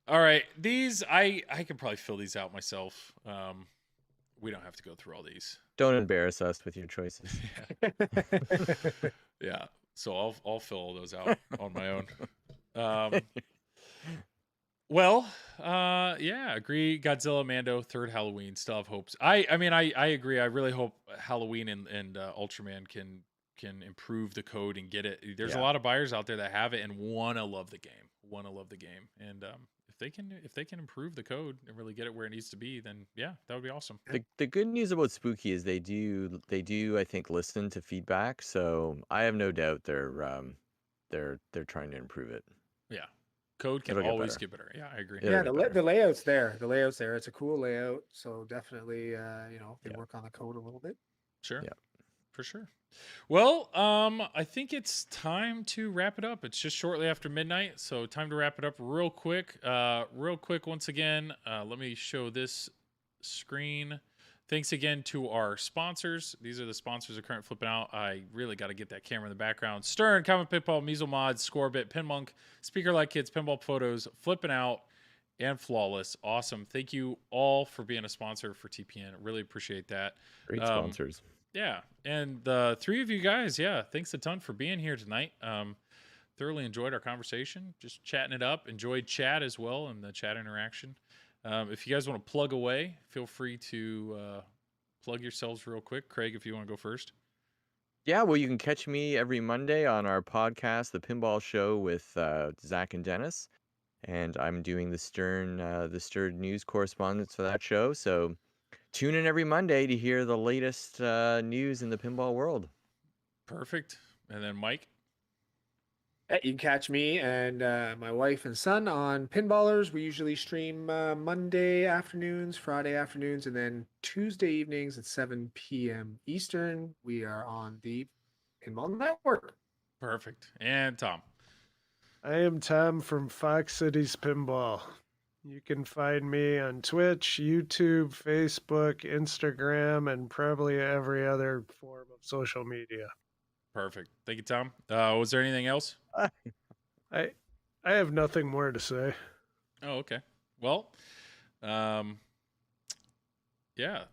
All right, these I can probably fill these out myself. We don't have to go through all these. Don't embarrass us with your choices. Yeah. So I'll fill all those out on my own. Well, yeah, agree. Godzilla, Mando, third Halloween. Still have hopes. I mean, I agree. I really hope Halloween and Ultraman can improve the code and get it. There's a lot of buyers out there that have it and wanna love the game. And if they can improve the code and really get it where it needs to be, then yeah, that would be awesome. The good news about Spooky is they do I think listen to feedback, so I have no doubt they're trying to improve it. Yeah. Code can It'll get always better. get better. Yeah, I agree. It'll Yeah, get the better. layout's there. The layout's there. It's a cool layout. So definitely, they work on the code a little bit. Sure. Yeah. For sure. Well, I think it's time to wrap it up. It's just shortly after midnight, so time to wrap it up real quick. Once again, let me show this screen. Thanks again to our sponsors. These are the sponsors of Current Flipping Out. I really got to get that camera in the background. Stern, Common Pitfall, Measle Mods, Scorebit, Pinmonk, Speaker Like Kids, Pinball Photos, Flipping Out, and flawless. Awesome. Thank you all for being a sponsor for TPN. Really appreciate that. Great sponsors. Yeah. And the three of you guys, yeah, thanks a ton for being here tonight. Thoroughly enjoyed our conversation, just chatting it up. Enjoyed chat as well and the chat interaction. If you guys want to plug away, feel free to plug yourselves real quick. Craig, if you want to go first. Yeah, well, you can catch me every Monday on our podcast, The Pinball Show with Zach and Dennis. And I'm doing the Stern news correspondence for that show. So tune in every Monday to hear the latest news in the pinball world. Perfect. And then Mike. You can catch me and my wife and son on Pinballers. We usually stream Monday afternoons, Friday afternoons, and then Tuesday evenings at 7 p.m. Eastern. We are on the Pinball Network. Perfect. And Tom. I am Tom from Fox Cities Pinball. You can find me on Twitch, YouTube, Facebook, Instagram, and probably every other form of social media. Perfect. Thank you, Tom. Was there anything else? I have nothing more to say. Oh, okay. Well, yeah,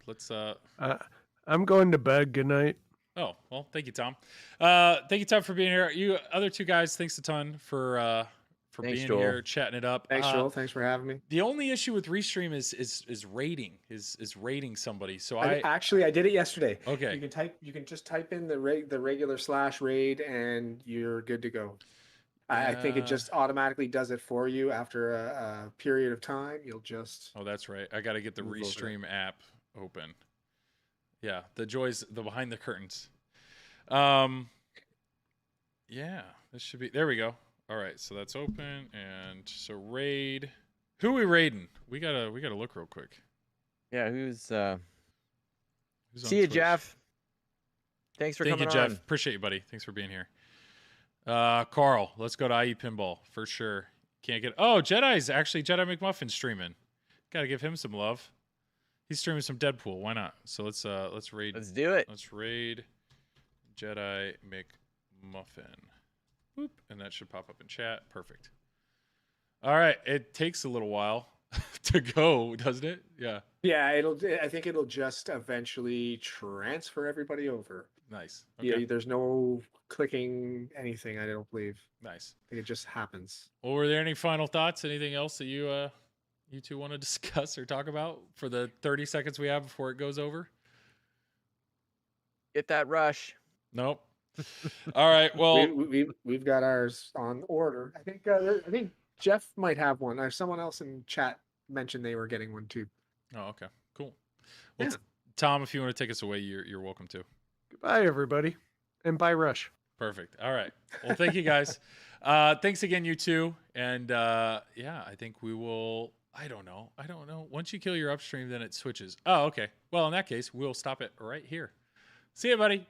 let's I'm going to bed. Good night. Oh, well, thank you, Tom. Thank you, Tom, for being here. You other two guys, thanks a ton for Thanks, being Joel. here, chatting it up. Thanks, Joel. Thanks for having me. The only issue with Restream is rating, is rating somebody. So I did it yesterday. Okay. You can just type in the regular /raid and you're good to go. I think it just automatically does it for you after a period of time. You'll just. Oh, that's right. I got to get the Move over. Restream app open. Yeah, the joys, the behind the curtains. Yeah, this should be. There we go. All right, so that's open, and so raid. Who are we raiding? We gotta look real quick. Yeah, who's Who's on see you, Twitch? Jeff. Thanks for Thank you, coming Jeff. on. Appreciate you, buddy. Thanks for being here. Carl, let's go to IE Pinball for sure. Can't get. Oh, Jedi McMuffin streaming. Got to give him some love. He's streaming some Deadpool. Why not? So let's raid. Let's do it. Let's raid Jedi McMuffin. Boop, and that should pop up in chat. Perfect. All right, it takes a little while to go, doesn't it? Yeah. Yeah, I think it'll just eventually transfer everybody over. Nice. Yeah, Okay. there's no clicking anything. I don't believe. Nice. I think it just happens. Well, were there any final thoughts? Anything else that you two want to discuss or talk about for the 30 seconds we have before it goes over? Get that rush. Nope. All right. Well, we've got ours on order. I think Jeff might have one. Someone else in chat mentioned they were getting one too. oh, okay. Cool. Well, Yeah. Tom, if you want to take us away, you're welcome to. Goodbye, everybody. And bye, Rush. Perfect. All right. Well, thank you guys. Thanks again, you two. And yeah, I think we will. I don't know. Once you kill your upstream, then it switches. Oh, okay. Well, in that case, we'll stop it right here. See you, buddy.